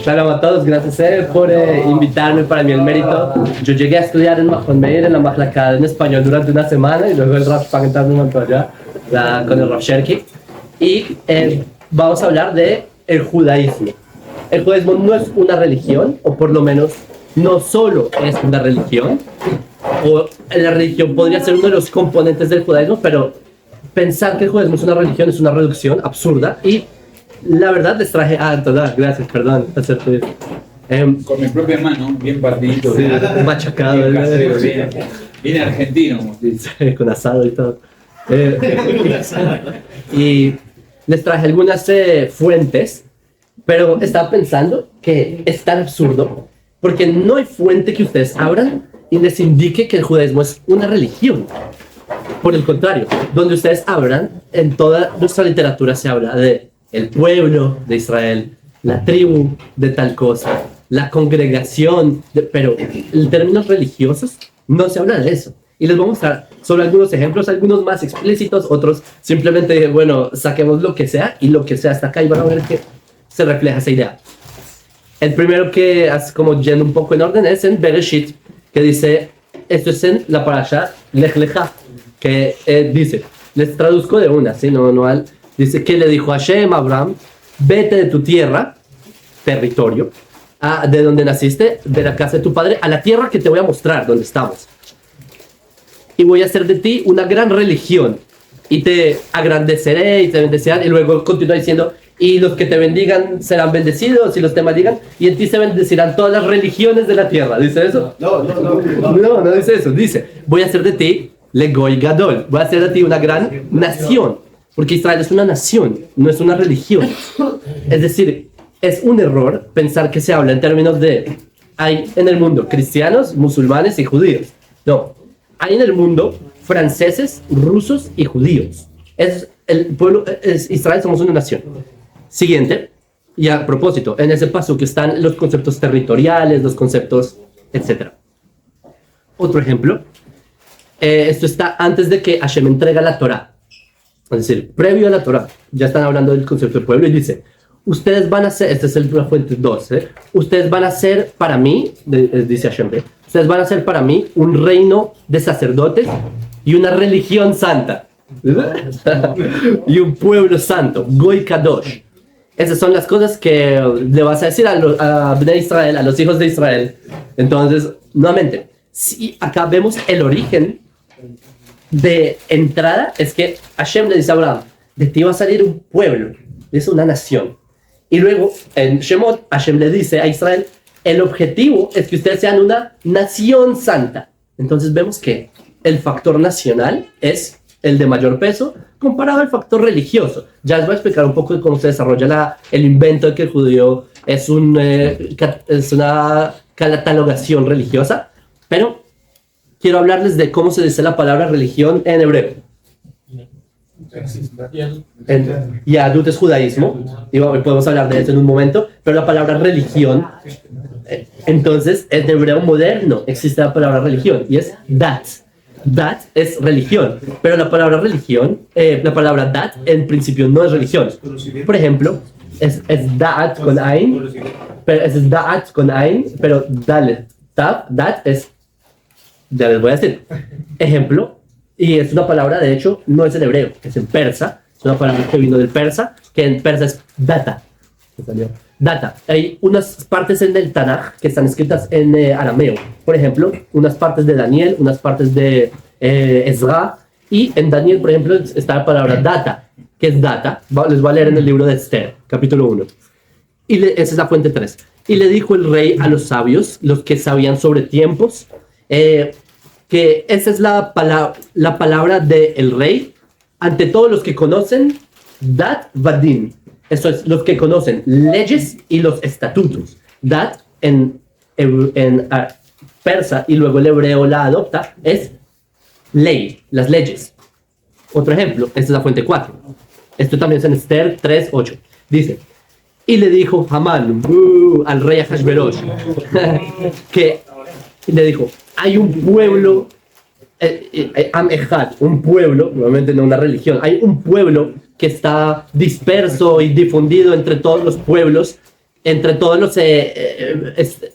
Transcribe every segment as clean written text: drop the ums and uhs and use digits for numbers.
Shalom a todos, gracias por invitarme. Para mí el mérito. Yo llegué a estudiar en Mahon Meir, en la Mahlaka, en español durante una semana y luego el Rav Pagentar me montó allá con el Rav Sherky. Y vamos a hablar de el judaísmo. El judaísmo no es una religión, o por lo menos no solo es una religión, o la religión podría ser uno de los componentes del judaísmo, pero pensar que el judaísmo es una religión es una reducción absurda. Y la verdad les traje... gracias, perdón, hacerte eso. Con mi propia mano, bien partidito. Sí, machacado. Bien casero, bien argentino, como se dice. Sí, con asado y todo. Y les traje algunas fuentes, pero estaba pensando que es tan absurdo, porque no hay fuente que ustedes abran y les indique que el judaísmo es una religión. Por el contrario, donde ustedes abran, en toda nuestra literatura se habla de el pueblo de Israel, la tribu de tal cosa, la congregación, pero en términos religiosos no se habla de eso. Y les voy a mostrar sobre algunos ejemplos, algunos más explícitos, otros simplemente, bueno, saquemos lo que sea y lo que sea hasta acá y van a ver que se refleja esa idea. El primero que es como yendo un poco en orden es en Bereshit, que dice, esto es en la parasha Lech Lecha, que dice, les traduzco de una, ¿sí? Dice que le dijo a Hashem a Abraham, vete de tu tierra, territorio, de donde naciste, de la casa de tu padre, a la tierra que te voy a mostrar, donde estamos. Y voy a hacer de ti una gran religión, y te agrandeceré y te bendeciré. Y luego continúa diciendo, y los que te bendigan serán bendecidos, y los que te maldigan, y en ti se bendecirán todas las religiones de la tierra. ¿Dice eso? No dice eso. Dice, voy a hacer de ti Legoy Gadol, voy a hacer de ti una gran nación. Porque Israel es una nación, no es una religión. Es decir, es un error pensar que se habla en términos de hay en el mundo cristianos, musulmanes y judíos. No, hay en el mundo franceses, rusos y judíos. Es el pueblo, es Israel, somos una nación. Siguiente, y a propósito, en ese paso que están los conceptos territoriales, los conceptos, etc. Otro ejemplo, esto está antes de que Hashem entrega la Torá. Es decir, previo a la Torá, ya están hablando del concepto del pueblo y dice, ustedes van a ser, esta es la fuente 12, ustedes van a ser para mí, dice Hashem, ustedes van a ser para mí un reino de sacerdotes y una religión santa. Y un pueblo santo, Goy Kadosh. Esas son las cosas que le vas a decir a Bnei Israel, a los hijos de Israel. Entonces, nuevamente, si acá vemos el origen de entrada, es que Hashem le dice a Abraham, de ti va a salir un pueblo, es una nación. Y luego en Shemot, Hashem le dice a Israel, el objetivo es que ustedes sean una nación santa. Entonces vemos que el factor nacional es el de mayor peso comparado al factor religioso. Ya les voy a explicar un poco de cómo se desarrolla el invento de que el judío es una catalogación religiosa, pero quiero hablarles de cómo se dice la palabra religión en hebreo. Yahadut es judaísmo, y podemos hablar de eso en un momento, pero la palabra religión, entonces en hebreo moderno existe la palabra religión, y es dat. Dat es religión, pero la palabra religión, la palabra dat en principio no es religión. Por ejemplo, es daat con ain, pero dalet, dat es, ya les voy a decir, ejemplo, y es una palabra, de hecho, no es en hebreo, es en persa, es una palabra que vino del persa, que en persa es data. Data. Hay unas partes en el Tanaj que están escritas en arameo. Por ejemplo, unas partes de Daniel, unas partes de Ezra. Y en Daniel, por ejemplo, está la palabra data. ¿Qué es data? Les voy a leer en el libro de Esther, capítulo 1. Y esa es la fuente 3. Y le dijo el rey a los sabios, los que sabían sobre tiempos, que esa es la palabra del rey ante todos los que conocen dat vadin. Eso es, los que conocen leyes y los estatutos. Dat en persa, y luego el hebreo la adopta, es ley, las leyes. Otro ejemplo, esta es la fuente 4. Esto también es en Esther 3:8. Dice, y le dijo Hamán al rey Ahasverosh, que le dijo, hay un pueblo, Am Echad, un pueblo, obviamente no una religión, hay un pueblo que está disperso y difundido entre todos los pueblos entre todos los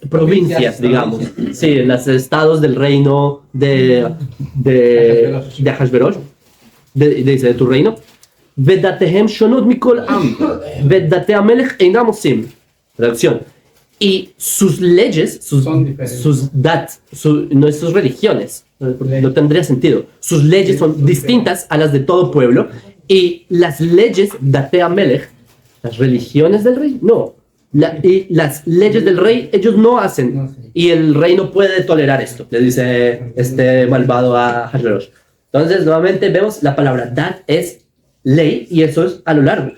provincias, digamos. Sí, los estados del reino de Ahasverosh, dice, de tu reino. Vedatehem shonot mikol am, vedate amelech einam osim. Traducción. Y sus leyes, sus no sus religiones, no tendría sentido. Sus leyes son distintas a las de todo pueblo. Y las leyes date amelech, las religiones del rey, no. Y las leyes del rey, ellos no hacen. Y el rey no puede tolerar esto, le dice este malvado a Ahasverosh. Entonces, nuevamente vemos la palabra dat es ley, y eso es a lo largo.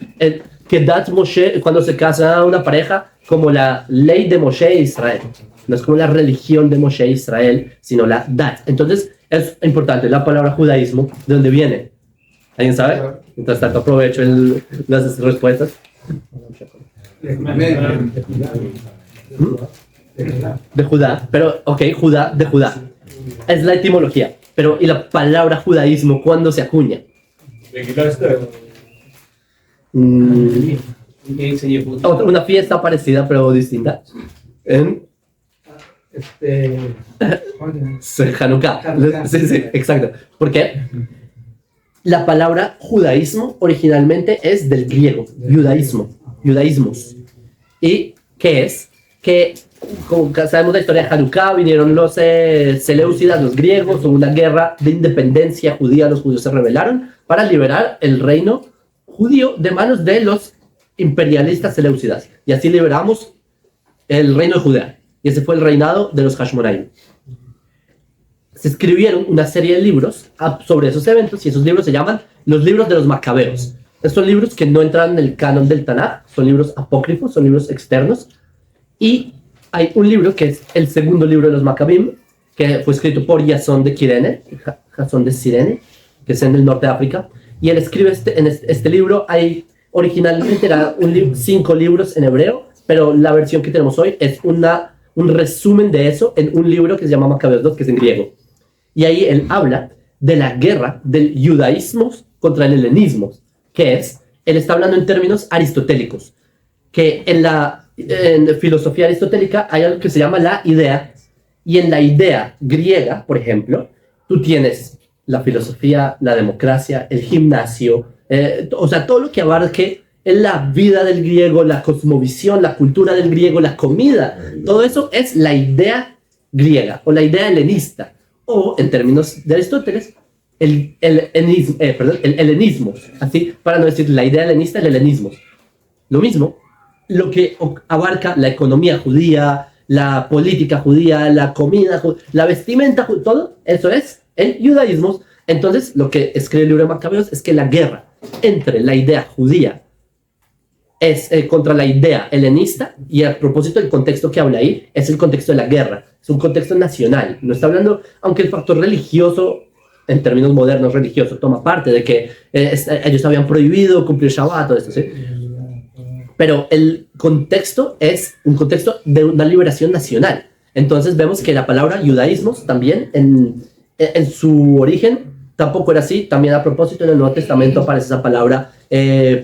Que dat Moshe, cuando se casa una pareja, como la ley de Moshe e Israel. No es como la religión de Moshe e Israel, sino la dat. Entonces, es importante la palabra judaísmo, ¿de dónde viene? ¿Alguien sabe? Mientras tanto, aprovecho las respuestas. De Judá, pero ok, Judá, de Judá. Es la etimología. Pero, ¿y la palabra judaísmo cuándo se acuña? Una fiesta parecida pero distinta. En Hanukkah. Sí, sí, exacto. ¿Por qué? La palabra judaísmo originalmente es del griego, judaísmos. ¿Y qué es? Que, como sabemos la historia de Hanukkah, vinieron los seleucidas, los griegos, hubo una guerra de independencia judía, los judíos se rebelaron para liberar el reino judío de manos de los imperialistas seleucidas. Y así liberamos el reino de Judea. Y ese fue el reinado de los Hashmonaim. Se escribieron una serie de libros sobre esos eventos, y esos libros se llaman los libros de los Macabeos. Estos son libros que no entran en el canon del Tanaj, son libros apócrifos, son libros externos. Y hay un libro que es el segundo libro de los Maccabim, que fue escrito por Jasón de Cirene, que es en el norte de África. Y él escribe en este libro. Originalmente eran 5 libros en hebreo, pero la versión que tenemos hoy es un resumen de eso en un libro que se llama Macabeos 2, que es en griego. Y ahí él habla de la guerra del judaísmo contra el helenismo, él está hablando en términos aristotélicos, que en filosofía aristotélica hay algo que se llama la idea, y en la idea griega, por ejemplo, tú tienes la filosofía, la democracia, el gimnasio, o sea, todo lo que abarque en la vida del griego, la cosmovisión, la cultura del griego, la comida, todo eso es la idea griega o la idea helenista, o en términos de Aristóteles, el helenismo, así para no decir la idea helenista, el helenismo. Lo mismo, lo que abarca la economía judía, la política judía, la comida, la vestimenta, todo eso es el judaísmo. Entonces, lo que escribe el libro de Macabeos es que la guerra entre la idea judía es contra la idea helenista, y a propósito del contexto que habla ahí, es el contexto de la guerra, es un contexto nacional, no está hablando, aunque el factor religioso, en términos modernos religioso, toma parte de que ellos habían prohibido cumplir Shabbat, todo esto, ¿sí? Pero el contexto es un contexto de una liberación nacional. Entonces vemos que la palabra judaísmo también en su origen tampoco era así. También a propósito en el Nuevo Testamento aparece esa palabra.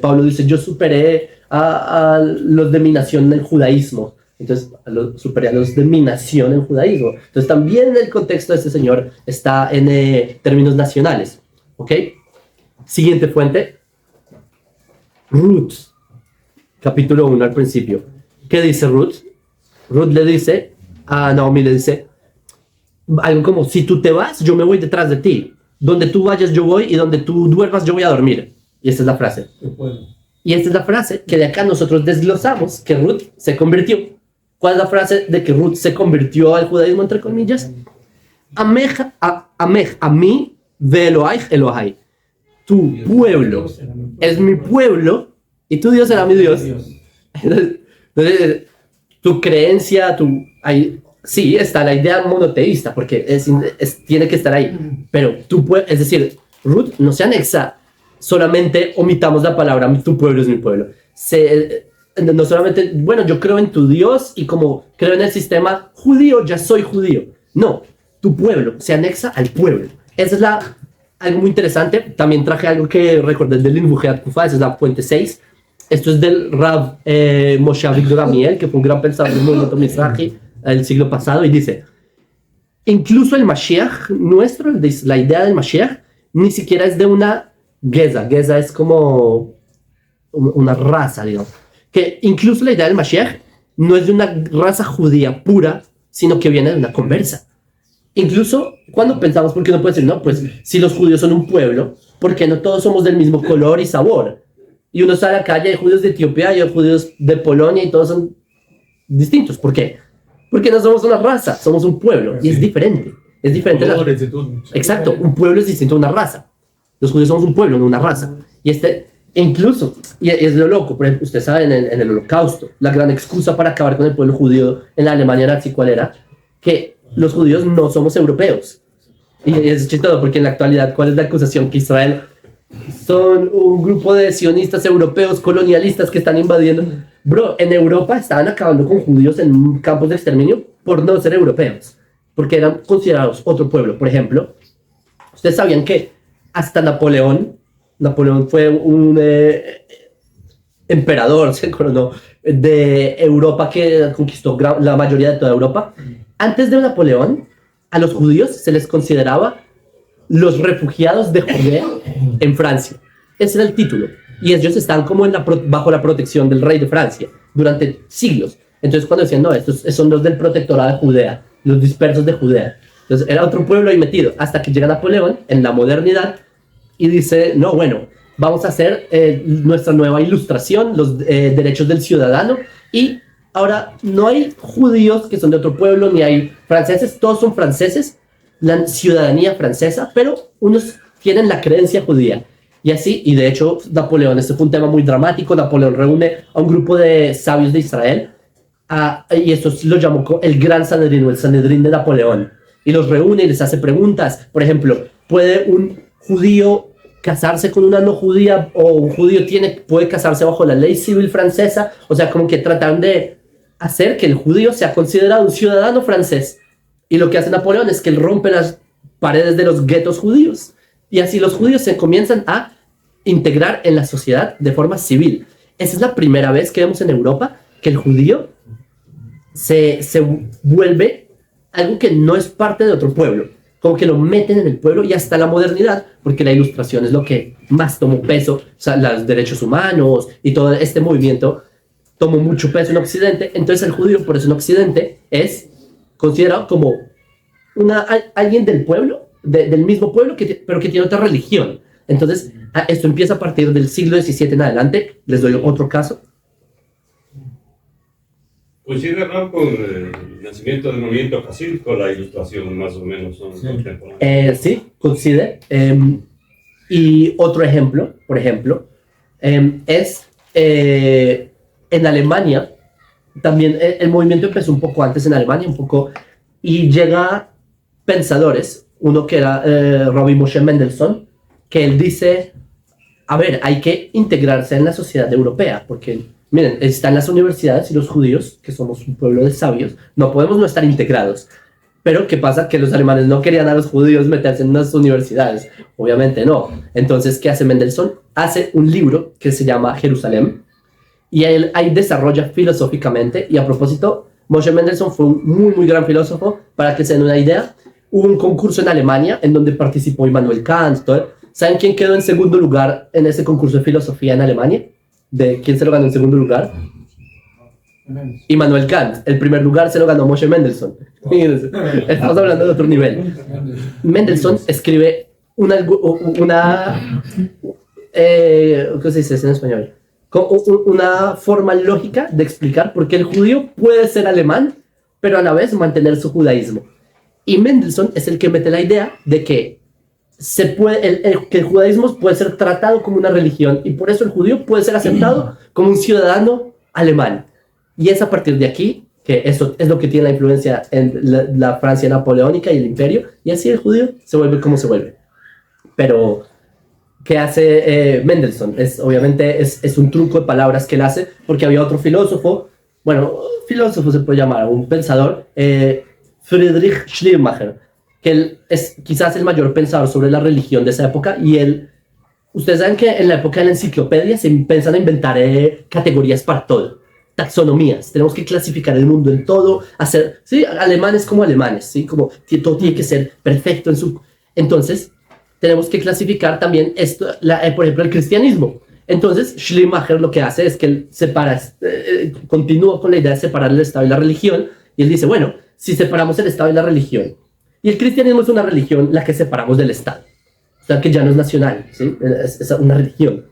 Pablo dice, yo superé a los de mi nación en el judaísmo. Entonces superé a los de mi nación en el judaísmo. Entonces también el contexto de este señor está en términos nacionales. ¿Ok? Siguiente fuente. Ruth. Capítulo 1 al principio. ¿Qué dice Ruth? Ruth le dice a Naomi, le dice algo como, si tú te vas, yo me voy detrás de ti. Donde tú vayas, yo voy, y donde tú duermas, yo voy a dormir. Y esta es la frase. Y esta es la frase que de acá nosotros desglosamos que Ruth se convirtió. ¿Cuál es la frase de que Ruth se convirtió al judaísmo, entre comillas? Amej a mí ve Elohaich Elohai. Tu pueblo es mi pueblo y tu Dios será mi Dios. Entonces, tu creencia, sí, está la idea monoteísta, porque tiene que estar ahí. Pero es decir, Ruth no se anexa, solamente omitamos la palabra tu pueblo es mi pueblo. No solamente, bueno, yo creo en tu Dios y como creo en el sistema judío, ya soy judío. No, tu pueblo se anexa al pueblo. Esa es algo muy interesante. También traje algo que recordé del Inbujeat Kufa, esa es la fuente 6. Esto es del Rav Moshe Avigdor Amiel, que fue un gran pensador del movimiento Mizrahi del siglo pasado, y dice, incluso el Mashiach nuestro, la idea del Mashiach, ni siquiera es de una geza. Geza es como una raza, digamos. Que incluso la idea del Mashiach no es de una raza judía pura, sino que viene de una conversa. Incluso cuando pensamos, porque uno puede decir, no, pues si los judíos son un pueblo, ¿por qué no todos somos del mismo color y sabor? Y uno sale a la calle, hay judíos de Etiopía, hay judíos de Polonia y todos son distintos. ¿Por qué? Porque no somos una raza, somos un pueblo y es diferente. Es diferente. Exacto, un pueblo es distinto a una raza. Los judíos somos un pueblo, no una raza. Y incluso, y es lo loco, por ejemplo, usted sabe, en el Holocausto, la gran excusa para acabar con el pueblo judío en la Alemania nazi, ¿cuál era? Que los judíos no somos europeos. Y es chistoso porque en la actualidad, ¿cuál es la acusación? Que Israel son un grupo de sionistas europeos colonialistas que están invadiendo. Bro, en Europa estaban acabando con judíos en campos de exterminio por no ser europeos, porque eran considerados otro pueblo. Por ejemplo, ustedes sabían que hasta Napoleón fue un emperador, se coronó, de Europa, que conquistó la mayoría de toda Europa. Antes de Napoleón, a los judíos se les consideraba los refugiados de Judea en Francia. Ese era el título. Y ellos estaban como bajo la protección del rey de Francia durante siglos. Entonces cuando decían, no, estos son los del protectorado de Judea, los dispersos de Judea. Entonces era otro pueblo ahí metido, hasta que llega Napoleón en la modernidad y dice, no, bueno, vamos a hacer nuestra nueva ilustración, los derechos del ciudadano, y ahora no hay judíos que son de otro pueblo, ni hay franceses, todos son franceses, la ciudadanía francesa, pero unos tienen la creencia judía. Y así, y de hecho Napoleón, este fue un tema muy dramático, Napoleón reúne a un grupo de sabios de Israel, y esto lo llamó el Gran Sanedrín, o el Sanedrín de Napoleón, y los reúne y les hace preguntas. Por ejemplo, ¿puede un judío casarse con una no judía, o un judío puede casarse bajo la ley civil francesa? O sea, como que tratan de hacer que el judío sea considerado un ciudadano francés. Y lo que hace Napoleón es que él rompe las paredes de los guetos judíos. Y así los judíos se comienzan a integrar en la sociedad de forma civil. Esa es la primera vez que vemos en Europa que el judío se vuelve algo que no es parte de otro pueblo. Como que lo meten en el pueblo, y hasta la modernidad, porque la ilustración es lo que más tomó peso, o sea, los derechos humanos y todo este movimiento tomó mucho peso en Occidente. Entonces el judío, por eso en Occidente, es considerado como alguien del pueblo, del mismo pueblo, pero que tiene otra religión. Entonces esto empieza a partir del siglo XVII en adelante. Les doy otro caso. ¿Coincide con el nacimiento del movimiento jasídico, la ilustración más o menos son contemporáneas? Sí, coincide. Y otro ejemplo, por ejemplo, es en Alemania. También el movimiento empezó un poco antes en Alemania, y llega pensadores, uno que era Rabbi Moshe Mendelssohn, que él dice, a ver, hay que integrarse en la sociedad europea, porque miren, están las universidades, y los judíos, que somos un pueblo de sabios, no podemos no estar integrados. Pero ¿qué pasa? Que los alemanes no querían a los judíos meterse en unas universidades. Obviamente no. Entonces, ¿qué hace Mendelssohn? Hace un libro que se llama Jerusalén, y él ahí desarrolla filosóficamente. Y a propósito, Moshe Mendelssohn fue un muy, muy gran filósofo. Para que se den una idea, hubo un concurso en Alemania en donde participó Immanuel Kant. ¿Saben quién quedó en segundo lugar en ese concurso de filosofía en Alemania? ¿De quién se lo ganó en segundo lugar? Immanuel Kant. El primer lugar se lo ganó Moshe Mendelssohn. Estamos hablando de otro nivel. Mendelssohn escribe ¿qué se dice en español? Una forma lógica de explicar por qué el judío puede ser alemán, pero a la vez mantener su judaísmo. Y Mendelssohn es el que mete la idea de que que el judaísmo puede ser tratado como una religión, y por eso el judío puede ser aceptado como un ciudadano alemán. Y es a partir de aquí que eso es lo que tiene la influencia en la Francia napoleónica y el imperio, y así el judío se vuelve como se vuelve. Pero ¿qué hace Mendelssohn? Obviamente es un truco de palabras que él hace, porque había otro filósofo, bueno, filósofo se puede llamar, un pensador, Friedrich Schleiermacher, que él es quizás el mayor pensador sobre la religión de esa época, y él ustedes saben que en la época de la enciclopedia se empiezan a inventar categorías para todo, taxonomías. Tenemos que clasificar el mundo en todo, hacer, sí, alemanes como alemanes, sí, como todo tiene que ser perfecto en su. Entonces, tenemos que clasificar también esto, por ejemplo, el cristianismo. Entonces, Schleiermacher lo que hace es que él separa, continúa con la idea de separar el Estado y la religión, y él dice, bueno, si separamos el Estado y la religión, y el cristianismo es una religión la que separamos del Estado, o sea, que ya no es nacional, ¿sí? Es una religión.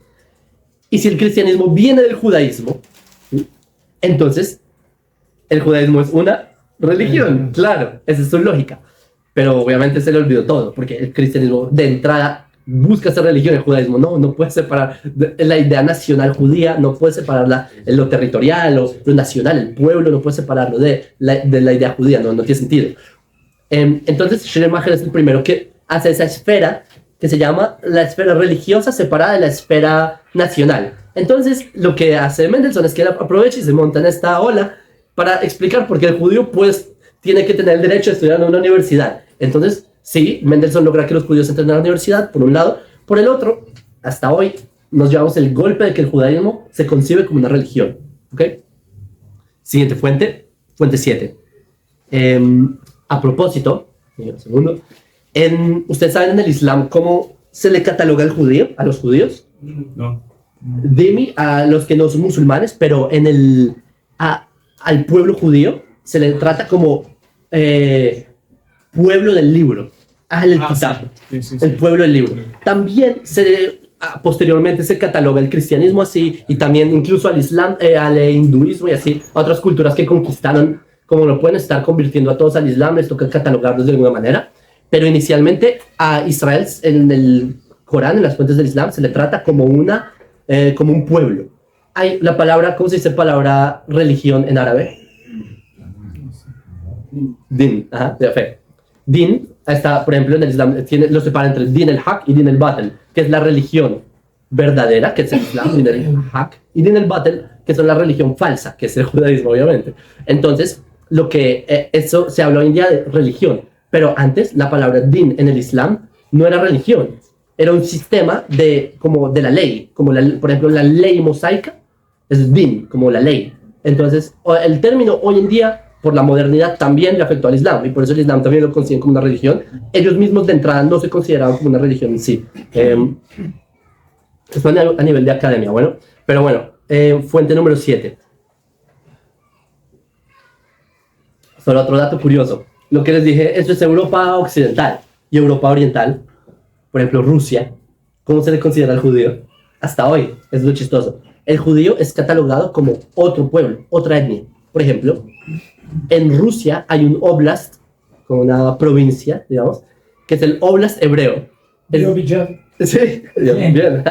Y si el cristianismo viene del judaísmo, ¿sí? Entonces, el judaísmo es una religión, claro, esa es su lógica. Pero obviamente se le olvidó todo, porque el cristianismo de entrada busca ser religión, el judaísmo no puede separar la idea nacional judía, no puede separarla en lo territorial, lo nacional, el pueblo, no puede separarlo de la idea judía, no tiene sentido. Entonces Schleiermacher es el primero que hace esa esfera que se llama la esfera religiosa separada de la esfera nacional. Entonces lo que hace Mendelssohn es que él aprovecha y se monta en esta ola para explicar por qué el judío pues tiene que tener el derecho a estudiar en una universidad. Entonces, sí, Mendelssohn logra que los judíos entren a la universidad, por un lado. Por el otro, hasta hoy, nos llevamos el golpe de que el judaísmo se concibe como una religión. ¿Ok? Siguiente fuente, fuente 7. A propósito, un segundo, ¿ustedes saben en el Islam cómo se le cataloga al judío, a los judíos? No. Dimi, a los que no son musulmanes, pero al pueblo judío se le trata como pueblo del libro, Kitab, sí. El pueblo del libro. También posteriormente se cataloga el cristianismo así, y también incluso al islam, al hinduismo y así, a otras culturas que conquistaron, como lo pueden estar convirtiendo a todos al islam, les toca catalogarlos de alguna manera, pero inicialmente a Israel en el Corán, en las fuentes del islam, se le trata como un pueblo. Hay la palabra, ¿cómo se dice palabra religión en árabe? Din, de fe. Din, está, por ejemplo, en el Islam lo separa entre Din el Haq y Din el Batel, que es la religión verdadera, que es el Islam, Din el Haq, y Din el Batel, que es la religión falsa, que es el judaísmo, obviamente. Entonces, eso se habla hoy en día de religión, pero antes la palabra Din en el Islam no era religión, era un sistema de la ley, por ejemplo, la ley mosaica es Din, como la ley. Entonces, el término hoy en día, por la modernidad, también le afectó al Islam, y por eso el Islam también lo consideran como una religión. Ellos mismos de entrada no se consideraban como una religión en sí. Esto a nivel de academia, bueno. Pero bueno, fuente número 7. Solo otro dato curioso. Lo que les dije, esto es Europa occidental y Europa oriental. Por ejemplo, Rusia. ¿Cómo se le considera al judío? Hasta hoy, es lo chistoso. El judío es catalogado como otro pueblo, otra etnia. Por ejemplo, en Rusia hay un oblast, como una provincia, digamos, que es el oblast hebreo. Sí, bien.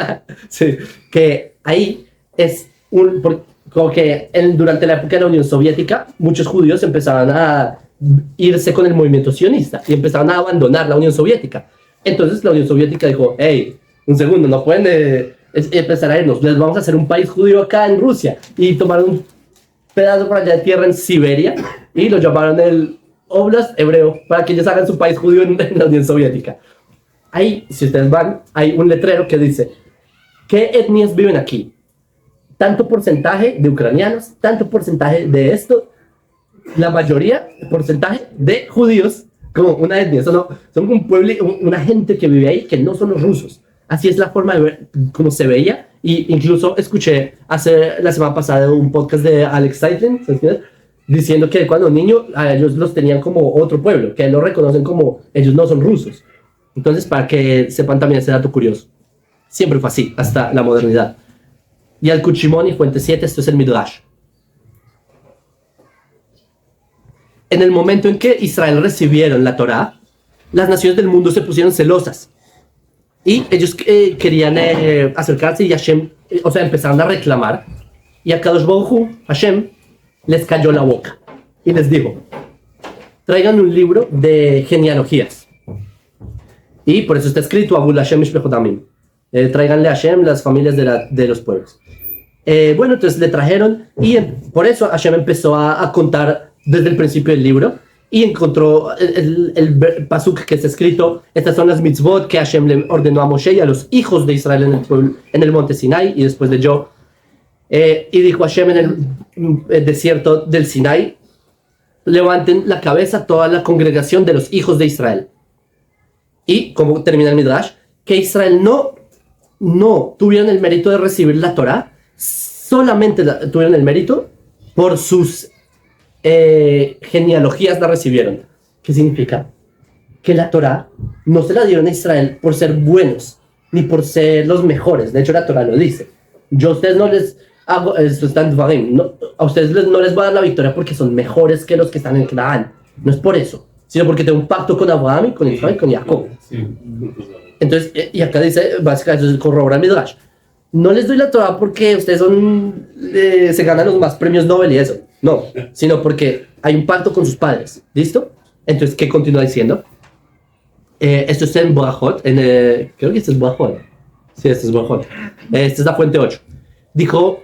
Sí, que ahí es como que durante la época de la Unión Soviética, muchos judíos empezaban a irse con el movimiento sionista y empezaban a abandonar la Unión Soviética. Entonces la Unión Soviética dijo, hey, un segundo, no pueden empezar a irnos, les vamos a hacer un país judío acá en Rusia, y tomaron un pedazo por allá de tierra en Siberia y lo llamaron el Oblast hebreo para que ellos hagan su país judío en la Unión Soviética. Ahí, si ustedes van, hay un letrero que dice ¿qué etnias viven aquí? Tanto porcentaje de ucranianos, tanto porcentaje de esto, la mayoría, porcentaje de judíos, como una etnia, son un pueblo, una gente que vive ahí que no son los rusos. Así es la forma de ver cómo se veía. Y incluso escuché la semana pasada un podcast de Alex Zeitlin, diciendo que cuando niños a ellos los tenían como otro pueblo, que lo reconocen como ellos no son rusos. Entonces, para que sepan también ese dato curioso. Siempre fue así, hasta la modernidad. Y al Kuchimoni, fuente 7, esto es el Midrash. En el momento en que Israel recibieron la Torá, las naciones del mundo se pusieron celosas. Y ellos querían acercarse y Hashem, empezaron a reclamar. Y a Kadosh Baruj Hu, Hashem, les cayó la boca. Y les dijo, traigan un libro de genealogías. Y por eso está escrito, Abul Hashem Mishpechotamim. Tráiganle a Hashem las familias de los pueblos. Entonces le trajeron y por eso Hashem empezó a contar desde el principio del libro. y encontró el pasuk que está escrito, estas son las mitzvot que Hashem le ordenó a Moshe y a los hijos de Israel en el monte Sinai, y después leyó, y dijo Hashem en el desierto del Sinai, levanten la cabeza toda la congregación de los hijos de Israel. Y como termina el Midrash, que Israel no tuvieron el mérito de recibir la Torah, solamente tuvieron el mérito por sus genealogías la recibieron. ¿Qué significa? Que la Torah no se la dieron a Israel por ser buenos, ni por ser los mejores. De hecho, la Torah lo dice. Yo a ustedes no les hago, esto está en Dvarim, a ustedes no les voy a dar la victoria porque son mejores que los que están en Canaán. No es por eso, sino porque tengo un pacto con Abraham y con Israel y con Jacob. Entonces, y acá dice, básicamente, corrobora el Midrash. No les doy la Torah porque ustedes se ganan los más premios Nobel y eso. No, sino porque hay un pacto con sus padres. ¿Listo? Entonces, ¿qué continúa diciendo? Esto está en Brajot, creo que este es Brajot. Sí, este es Brajot. Esta es la fuente 8.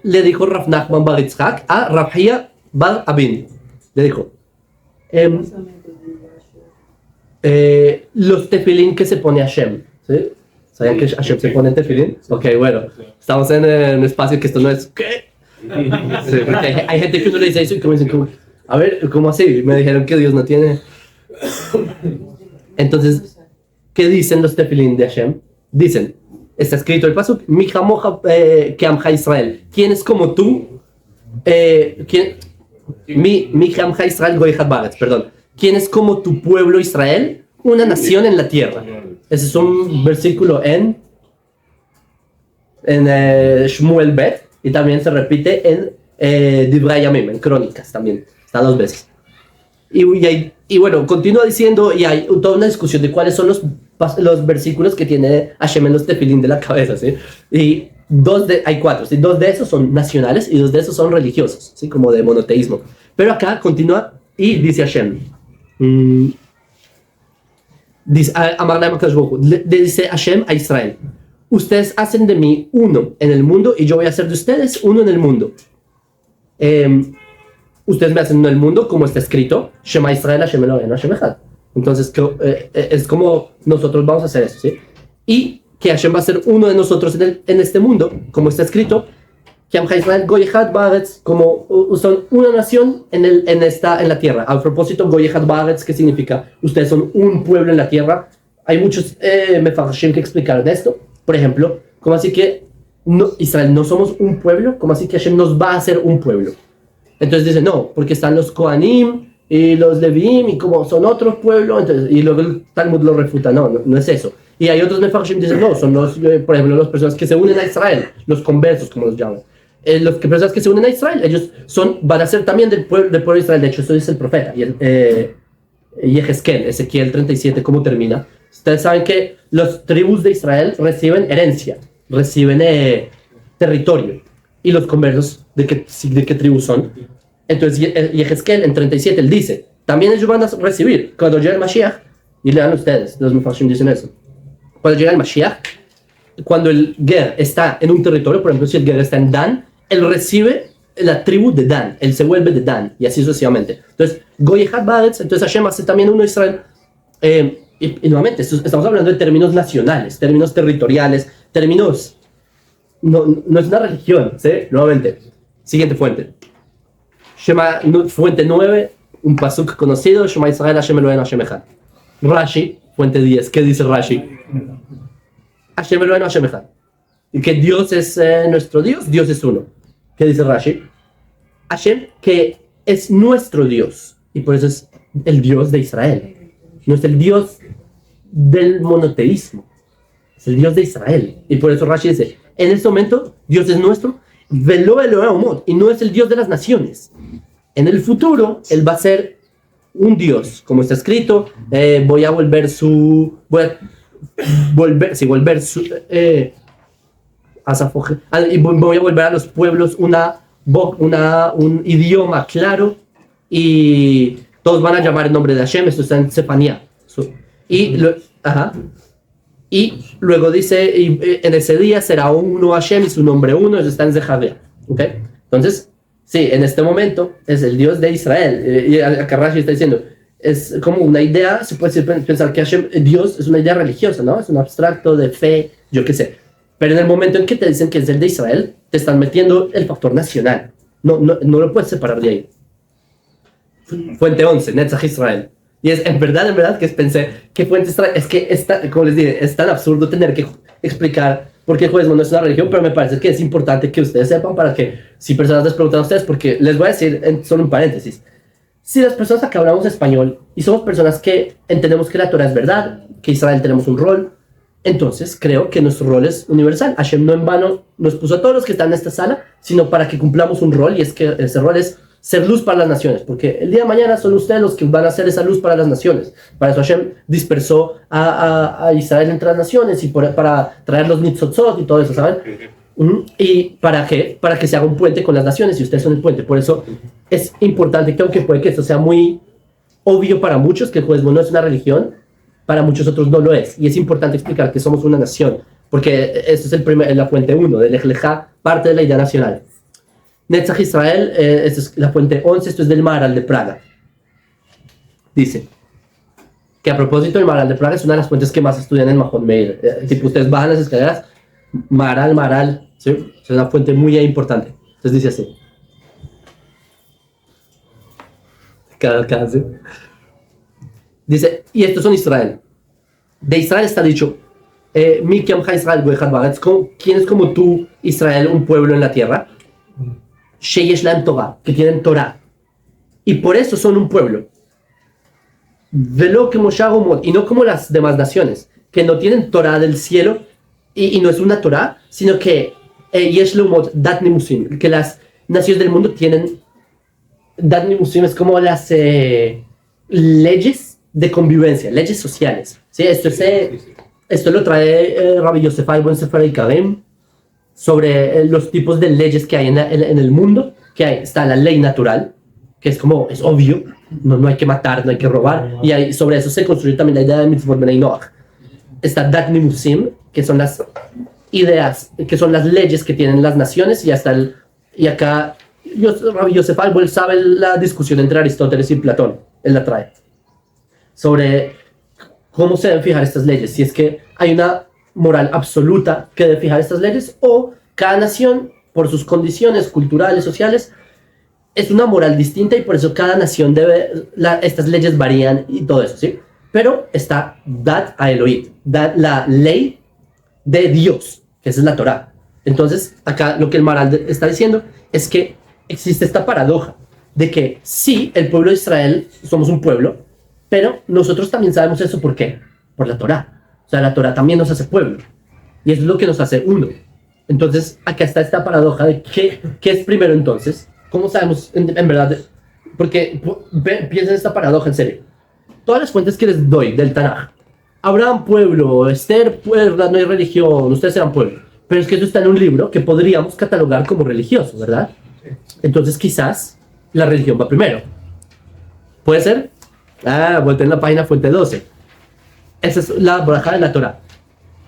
Le dijo Rav Nachman bar Yitzhak a Rav Hia bar Abin. Le dijo, los tefilín que se pone Hashem, ¿sí? ¿Sabían que Hashem se pone tefilín? Ok, bueno, estamos en un espacio que esto no es... ¿Qué? Sí, hay gente que uno le dice eso y como dicen, a ver, ¿cómo así? Me dijeron que Dios no tiene... Entonces, ¿qué dicen los tefilín de Hashem? Dicen, está escrito el pasuk, Mi jamoja que amja Israel. ¿Quién es como tú? Mi jamja Israel goyhat baretz, perdón. ¿Quién es como tu pueblo Israel? Una nación en la tierra. Ese es un versículo en Shmuel Bet, y también se repite en Divrei Yamim, en Crónicas también. Está 2 veces. Y bueno, continúa diciendo, y hay toda una discusión de cuáles son los versículos que tiene Hashem en los tefilín de la cabeza, ¿sí? Y hay 4, ¿sí? 2 de esos son nacionales y 2 de esos son religiosos, ¿sí? Como de monoteísmo. Pero acá continúa y dice Hashem, dice Hashem a Israel, ustedes hacen de mí uno en el mundo y yo voy a hacer de ustedes uno en el mundo. Ustedes me hacen uno en el mundo, como está escrito, Shema Israel, Hashem Eloheinu, Hashem Echad. Entonces es como nosotros vamos a hacer eso, ¿sí? Y que Hashem va a ser uno de nosotros en este mundo, como está escrito, que Amcha Israel Goyechat Baaretz, como son una nación en la tierra. A propósito, Goyechat Baaretz, ¿qué significa? Ustedes son un pueblo en la tierra. Hay muchos mefarshim que explicaron esto. Por ejemplo, ¿cómo así que Israel no somos un pueblo? ¿Cómo así que Hashem nos va a hacer un pueblo? Entonces dicen, no, porque están los Kohanim y los Leviim y como son otro pueblo, entonces, y luego el Talmud lo refuta, no es eso. Y hay otros mefarshim que dicen, no, son por ejemplo, las personas que se unen a Israel, los conversos, como los llaman. Las personas que se unen a Israel, ellos van a ser también del pueblo de Israel. De hecho, eso dice el profeta. Y Ezequiel 37, ¿cómo termina? Ustedes saben que las tribus de Israel reciben herencia, reciben territorio. ¿Y los conversos de qué tribu son? Entonces, Ezequiel en 37, él dice, también ellos van a recibir, cuando llegue el Mashiach, y lean ustedes, los Mufashim dicen eso, cuando llega el Mashiach, cuando el Ger está en un territorio, por ejemplo, si el Ger está en Dan, él recibe la tribu de Dan, él se vuelve de Dan, y así sucesivamente. Entonces, Goyechat Baaretz, entonces Hashem hace también uno Israel. Y nuevamente, estamos hablando de términos nacionales, términos territoriales, términos... No es una religión, ¿sí? Nuevamente, siguiente fuente. Fuente 9, un pasuk conocido, Shema Israel, Hashem Eloheinu, Hashem Echad. Rashi, fuente 10, ¿qué dice Rashi? Hashem Eloheinu, Hashem Echad. Y que Dios es nuestro Dios, Dios es uno. ¿Qué dice Rashi? Hashem, que es nuestro Dios, y por eso es el Dios de Israel. No es el Dios del monoteísmo, es el Dios de Israel. Y por eso Rashi dice, en este momento, Dios es nuestro, Velo Elohim, y no es el Dios de las naciones. En el futuro, Él va a ser un Dios, como está escrito, voy a volver su... y voy a volver a los pueblos un idioma claro, y todos van a llamar el nombre de Hashem. Esto está en Sefanía. Y luego dice, en ese día será uno Hashem y su nombre uno. Eso está en Zechariah. Entonces, sí, en este momento es el Dios de Israel. Y acá Rashi está diciendo, es como una idea, se puede decir, pensar que Hashem, Dios es una idea religiosa, ¿no? Es un abstracto de fe, yo qué sé. Pero en el momento en que te dicen que es el de Israel, te están metiendo el factor nacional. No lo puedes separar de ahí. Fuente 11, Netzach Israel. Y es en verdad que pensé, ¿qué fuente Israel? Es que, como les dije, es tan absurdo tener que explicar por qué el judaísmo no es una religión, pero me parece que es importante que ustedes sepan para que, si personas les preguntan a ustedes, porque les voy a decir solo un paréntesis. Si las personas acá hablamos español y somos personas que entendemos que la Torah es verdad, que Israel tenemos un rol, entonces creo que nuestro rol es universal. Hashem no en vano nos puso a todos los que están en esta sala, sino para que cumplamos un rol, y es que ese rol es ser luz para las naciones, porque el día de mañana son ustedes los que van a hacer esa luz para las naciones. Para eso Hashem dispersó a Israel entre las naciones y para traer los nitzotzot y todo eso, ¿saben? ¿Y para qué? Para que se haga un puente con las naciones, y ustedes son el puente. Por eso es importante que, aunque puede que esto sea muy obvio para muchos, que el judaísmo no es una religión, para muchos otros no lo es. Y es importante explicar que somos una nación, porque esto es la fuente 1, del Lech Lechá, parte de la idea nacional. Netzach Israel, esta es la fuente 11, esto es del Maharal de Praga. Dice que a propósito del Maharal de Praga es una de las fuentes que más estudian en Mahon Meir. Tipo, ustedes bajan las escaleras, Maharal, ¿sí? Es una fuente muy importante. Entonces dice así. ¿Sí? Dice, y estos son Israel. De Israel está dicho, ¿quién es como tú, Israel, un pueblo en la tierra? Sheyesh Lam Torah, que tienen Torah. Y por eso son un pueblo. Velo que Moshagomot, y no como las demás naciones, que no tienen Torah del cielo, y no es una Torah, sino que Yesh Lumot Dat Nimusim, que las naciones del mundo tienen Dat Nimusim, es como las leyes de convivencia, leyes sociales. ¿Sí? Esto lo trae Rabbi Yosef Ibn Sefer Ikarim, sobre los tipos de leyes que hay en el mundo, está la ley natural, que es obvio, no hay que matar, no hay que robar, y sobre eso se construye también la idea de mitzvot bnei Noach. Está Dat Nimusim, que son las ideas, que son las leyes que tienen las naciones, y acá Rabbi Yosef Albol sabe la discusión entre Aristóteles y Platón, él la trae, sobre cómo se deben fijar estas leyes, si es que hay una moral absoluta que debe fijar estas leyes, o cada nación, por sus condiciones culturales, sociales, es una moral distinta, y por eso cada nación estas leyes varían y todo eso, ¿sí? Pero está Dat a Elohim, la ley de Dios, que esa es la Torah. Entonces, acá lo que el Maharal está diciendo es que existe esta paradoja de que sí, el pueblo de Israel somos un pueblo, pero nosotros también sabemos eso. ¿Por qué? Por la Torah. O sea, la Torah también nos hace pueblo. Y eso es lo que nos hace uno. Entonces, acá está esta paradoja de qué es primero entonces. ¿Cómo sabemos en verdad? Porque piensen en esta paradoja en serio. Todas las fuentes que les doy del Tanaj, Abraham pueblo, Esther pueblo, no hay religión, ustedes eran pueblo. Pero es que eso está en un libro que podríamos catalogar como religioso, ¿verdad? Entonces quizás la religión va primero. ¿Puede ser? Volteen la página fuente 12. Esa es la braja de la Torah.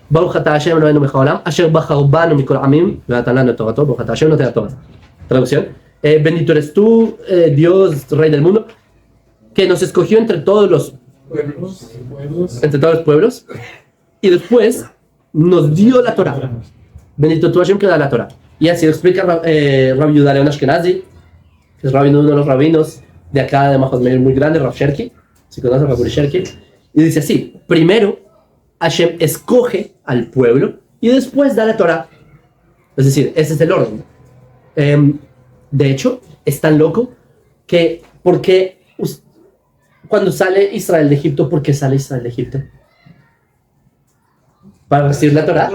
Baruch atah Hashem Eloheinu melech haolam, asher bachar banu mikol ha'amim ve'natan lanu et torato, baruch atah Hashem noten haTorah. Traducción. Bendito eres tú, Dios, Rey del mundo, que nos escogió entre todos los pueblos, y después nos dio la Torah. Bendito tú Hashem que da la Torah. Y así lo explica Rabbi Yehuda León Ashkenazi, que es uno de los rabinos de acá de Mahon Meir muy grande, Rav Sherki, si conocen a Rav Sherki, y dice así: primero Hashem escoge al pueblo y después da la Torah. Es decir, ese es el orden. De hecho, es tan loco que porque cuando sale Israel de Egipto, ¿por qué sale Israel de Egipto? Para recibir la Torah.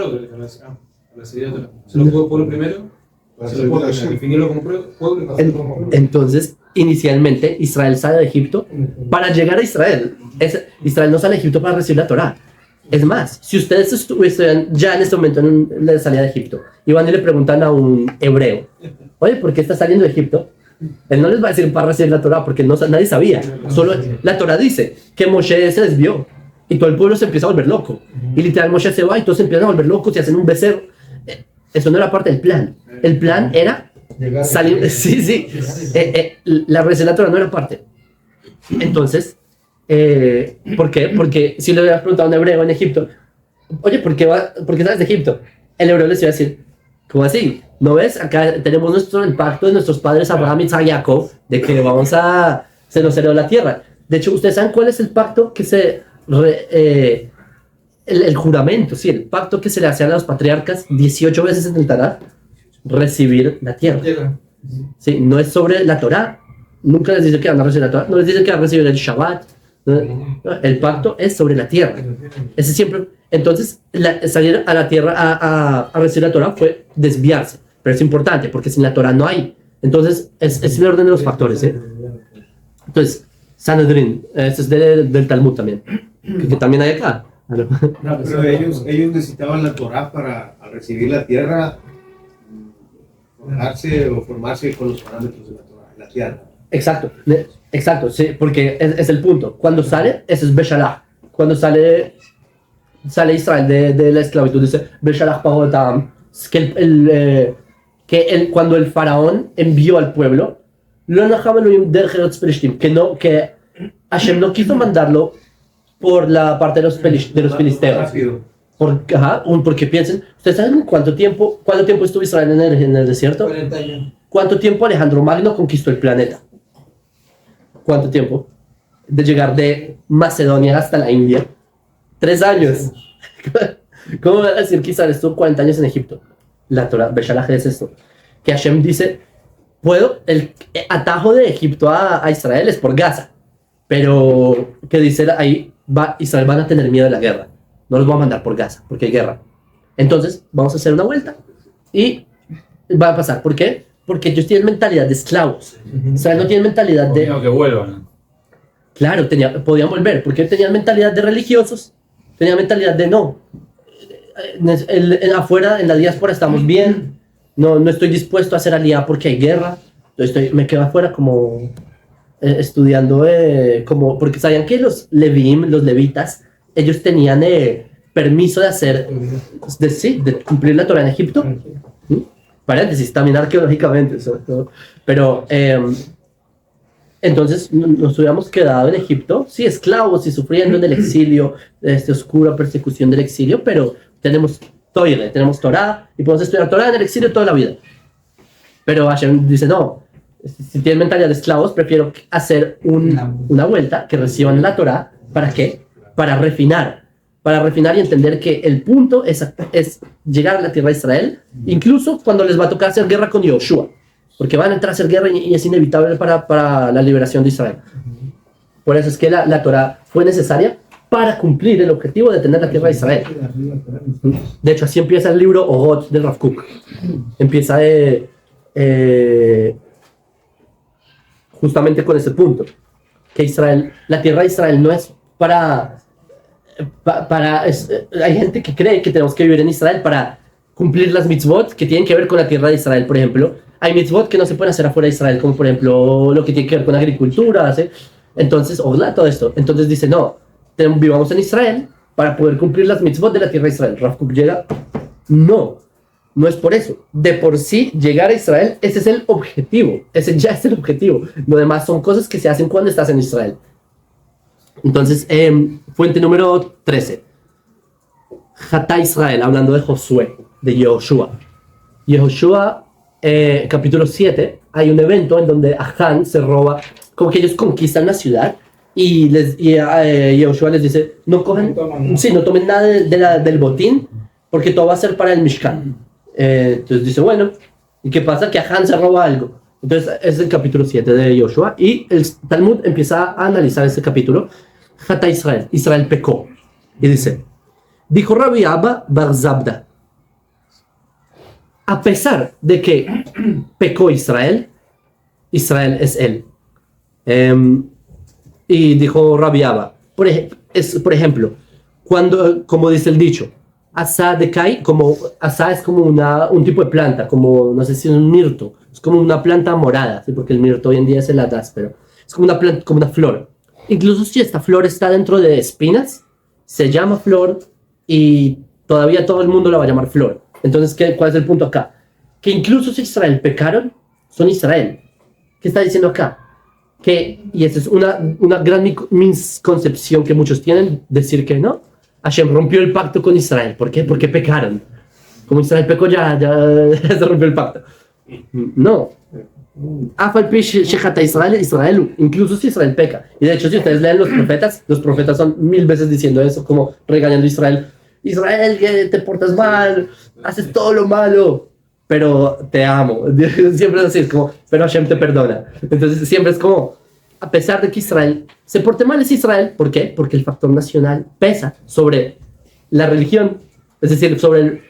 ¿Se lo puedo poner primero? Definirlo como pueblo. Entonces, inicialmente, Israel sale de Egipto para llegar a Israel. Israel no sale de Egipto para recibir la Torah. Es más, si ustedes estuviesen ya en este momento en la salida de Egipto y van y le preguntan a un hebreo, oye, ¿por qué estás saliendo de Egipto? Él no les va a decir para recibir la Torah, porque nadie sabía. Solo la Torah dice que Moshe se desvió y todo el pueblo se empieza a volver loco. Y literal Moshe se va y todos se empiezan a volver locos y hacen un becerro. Eso no era parte del plan. El plan era salir. Sí. La recibir la Torah no era parte. Entonces, ¿Por qué? Porque si le hubieras preguntado a un hebreo en Egipto, oye, ¿por qué sales de Egipto? El hebreo les iba a decir, ¿cómo así? ¿No ves? Acá tenemos el pacto de nuestros padres Abraham, Isaac y Jacob de que se nos heredó la tierra. De hecho, ¿ustedes saben cuál es el pacto que el juramento, sí, el pacto que se le hace a los patriarcas 18 veces en el Tanaj? Recibir la tierra. Sí, no es sobre la Torá. Nunca les dice que van a recibir la Torá. No les dice que van a recibir el Shabbat. No, el pacto es sobre la tierra. Ese siempre. Entonces, salir a la tierra a recibir la Torá fue desviarse. Pero es importante porque sin la Torá no hay. Entonces, es el orden de los factores. Entonces, Sanedrín, este es del Talmud también. Que también hay acá. No, pero ellos necesitaban la Torá para recibir la tierra, formarse con los parámetros de la Torá, la tierra. Exacto, sí, porque es el punto. Cuando sale, eso es Beshalach. Cuando sale Israel de la esclavitud, dice Beshalach Pahotam, cuando el faraón envió al pueblo, que Hashem no quiso mandarlo por la parte de los filisteos. Porque piensen, ¿ustedes saben cuánto tiempo estuvo Israel en el desierto? 40 años. ¿Cuánto tiempo Alejandro Magno conquistó el planeta? ¿Cuánto tiempo? De llegar de Macedonia hasta la India. 3 años. ¿Cómo van a decir que Israel estuvo 40 años en Egipto? La Torah, Beshalach es esto. Que Hashem dice, el atajo de Egipto a Israel es por Gaza. Pero, que dice ahí, Israel van a tener miedo de la guerra. No los voy a mandar por Gaza, porque hay guerra. Entonces, vamos a hacer una vuelta. Y va a pasar. ¿Por qué? Porque ellos tienen mentalidad de esclavos. Israel no tiene mentalidad de... Que vuelvan. Claro, podían volver, porque tenían mentalidad de religiosos. Tenían mentalidad de no. Afuera, en la diáspora, estamos bien. No estoy dispuesto a hacer alianza porque hay guerra. Me quedo afuera como... estudiando, porque sabían que los levitas, ellos tenían permiso de hacer, de cumplir la Torah en Egipto. Paréntesis, también arqueológicamente, sobre todo. Pero, entonces, nos hubiéramos quedado en Egipto, sí, esclavos y sufriendo en el exilio, oscura persecución del exilio, pero tenemos Torah, y podemos estudiar Torah en el exilio toda la vida. Pero Hashem dice, no, si tienen mentalidad de esclavos, prefiero hacer una vuelta, que reciban la Torah. ¿Para qué? Para refinar y entender que el punto es llegar a la tierra de Israel, incluso cuando les va a tocar hacer guerra con Yoshua, porque van a entrar a hacer guerra y es inevitable para la liberación de Israel. Por eso es que la Torah fue necesaria para cumplir el objetivo de tener la tierra de Israel. De hecho, así empieza el libro Ogot del Rav Kook. Empieza justamente con ese punto, que la tierra de Israel no es hay gente que cree que tenemos que vivir en Israel para cumplir las mitzvot que tienen que ver con la tierra de Israel. Por ejemplo, hay mitzvot que no se pueden hacer afuera de Israel, como por ejemplo lo que tiene que ver con agricultura, ¿sí? Entonces, todo esto. Entonces dice, no, vivamos en Israel para poder cumplir las mitzvot de la tierra de Israel. Rav Kook llega, no es por eso. De por sí, llegar a Israel, ese es el objetivo. Ese ya es el objetivo. Lo demás son cosas que se hacen cuando estás en Israel. Entonces, fuente número 13. Hatá Israel, hablando de Josué, de Yehoshua. Yehoshua, capítulo 7, hay un evento en donde Achan se roba, como que ellos conquistan la ciudad y Yehoshua les dice, no tomen nada del botín, porque todo va a ser para el Mishkan. Entonces dice, bueno, ¿y qué pasa? Que Achan se roba algo. Entonces es el capítulo 7 de Yoshua y el Talmud empieza a analizar este capítulo. Hatá Israel pecó. Y dice, dijo Rabbi Abba bar Zabda, a pesar de que pecó Israel es él. Y dijo Rabbi Abba, por ejemplo, como dice el dicho, Asá decae, asá es como un tipo de planta, como, no sé si es un mirto, es como una planta morada, ¿sí? Porque el mirto hoy en día es el hadas, pero es como una planta, como una flor. Incluso si esta flor está dentro de espinas, se llama flor y todavía todo el mundo la va a llamar flor. Entonces, ¿cuál es el punto acá? Que incluso si Israel pecaron, son Israel. ¿Qué está diciendo acá? y esa es una gran misconcepción que muchos tienen, decir que no, Hashem rompió el pacto con Israel. ¿Por qué? Porque pecaron. Como Israel pecó, ya se rompió el pacto. No. Israel, incluso si Israel peca. Y de hecho, si ustedes leen los profetas son 1000 veces diciendo eso, como regañando a Israel. Israel, que te portas mal, haces todo lo malo, pero te amo. Siempre es así, es como, pero Hashem te perdona. Entonces siempre es como, a pesar de que Israel se porte mal, es Israel. ¿Por qué? Porque el factor nacional pesa sobre la religión, es decir, sobre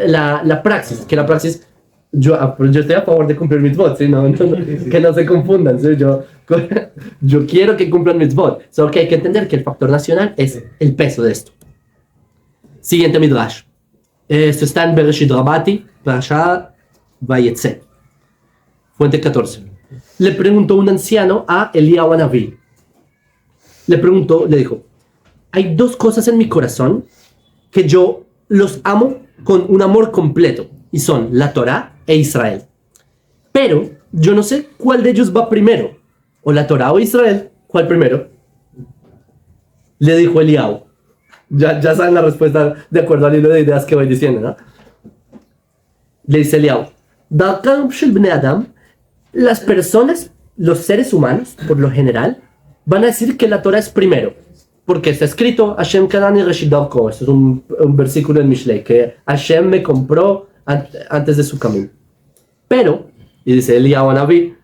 la praxis, que la praxis, yo estoy a favor de cumplir mitzvot, ¿sí? Que no se confundan, ¿sí? Yo quiero que cumplan mitzvot, solo que hay que entender que el factor nacional es el peso de esto. Siguiente midrash. Esto está en Bereshit Rabati, Parashat Vayetze. Fuente 14. Le preguntó un anciano a Eliyahu Hanaví. Le dijo, hay 2 cosas en mi corazón que yo los amo con un amor completo, y son la Torá e Israel. Pero yo no sé cuál de ellos va primero, o la Torá o Israel, ¿cuál primero? Le dijo Eliyahu. Ya saben la respuesta de acuerdo al hilo de ideas que voy diciendo, ¿no? Le dice Eliyahu, las personas, los seres humanos, por lo general, van a decir que la Torah es primero, porque está escrito, Hashem Kanani Reshit Darko. Esto es un versículo en Mishlei, que Hashem me compró antes de su camino. Pero, y dice Eliyahu Hanaví,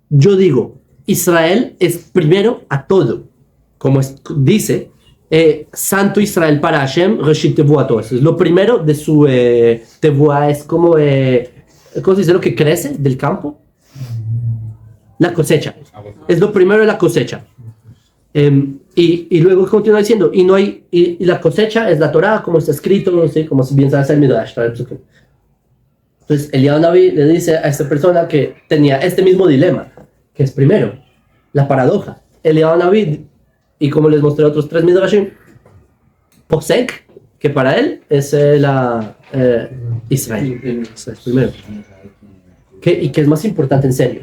yo digo, Israel es primero a todo, como dice, Santo Israel para Hashem, Reshit Tevuato. Eso es lo primero de su Tevuah, es como, ¿cómo se dice lo que crece del campo? La cosecha. Es lo primero de la cosecha. Y luego continúa diciendo, y la cosecha es la Torah, como está escrito, no sé, como si bien sabes el Midrash. Entonces, Eliyahu Hanaví le dice a esta persona que tenía este mismo dilema, que es primero, la paradoja. Eliyahu Hanaví, y como les mostré otros 3 Midrashim, Posek, que para él es Israel. Es primero. ¿Y qué es más importante en serio?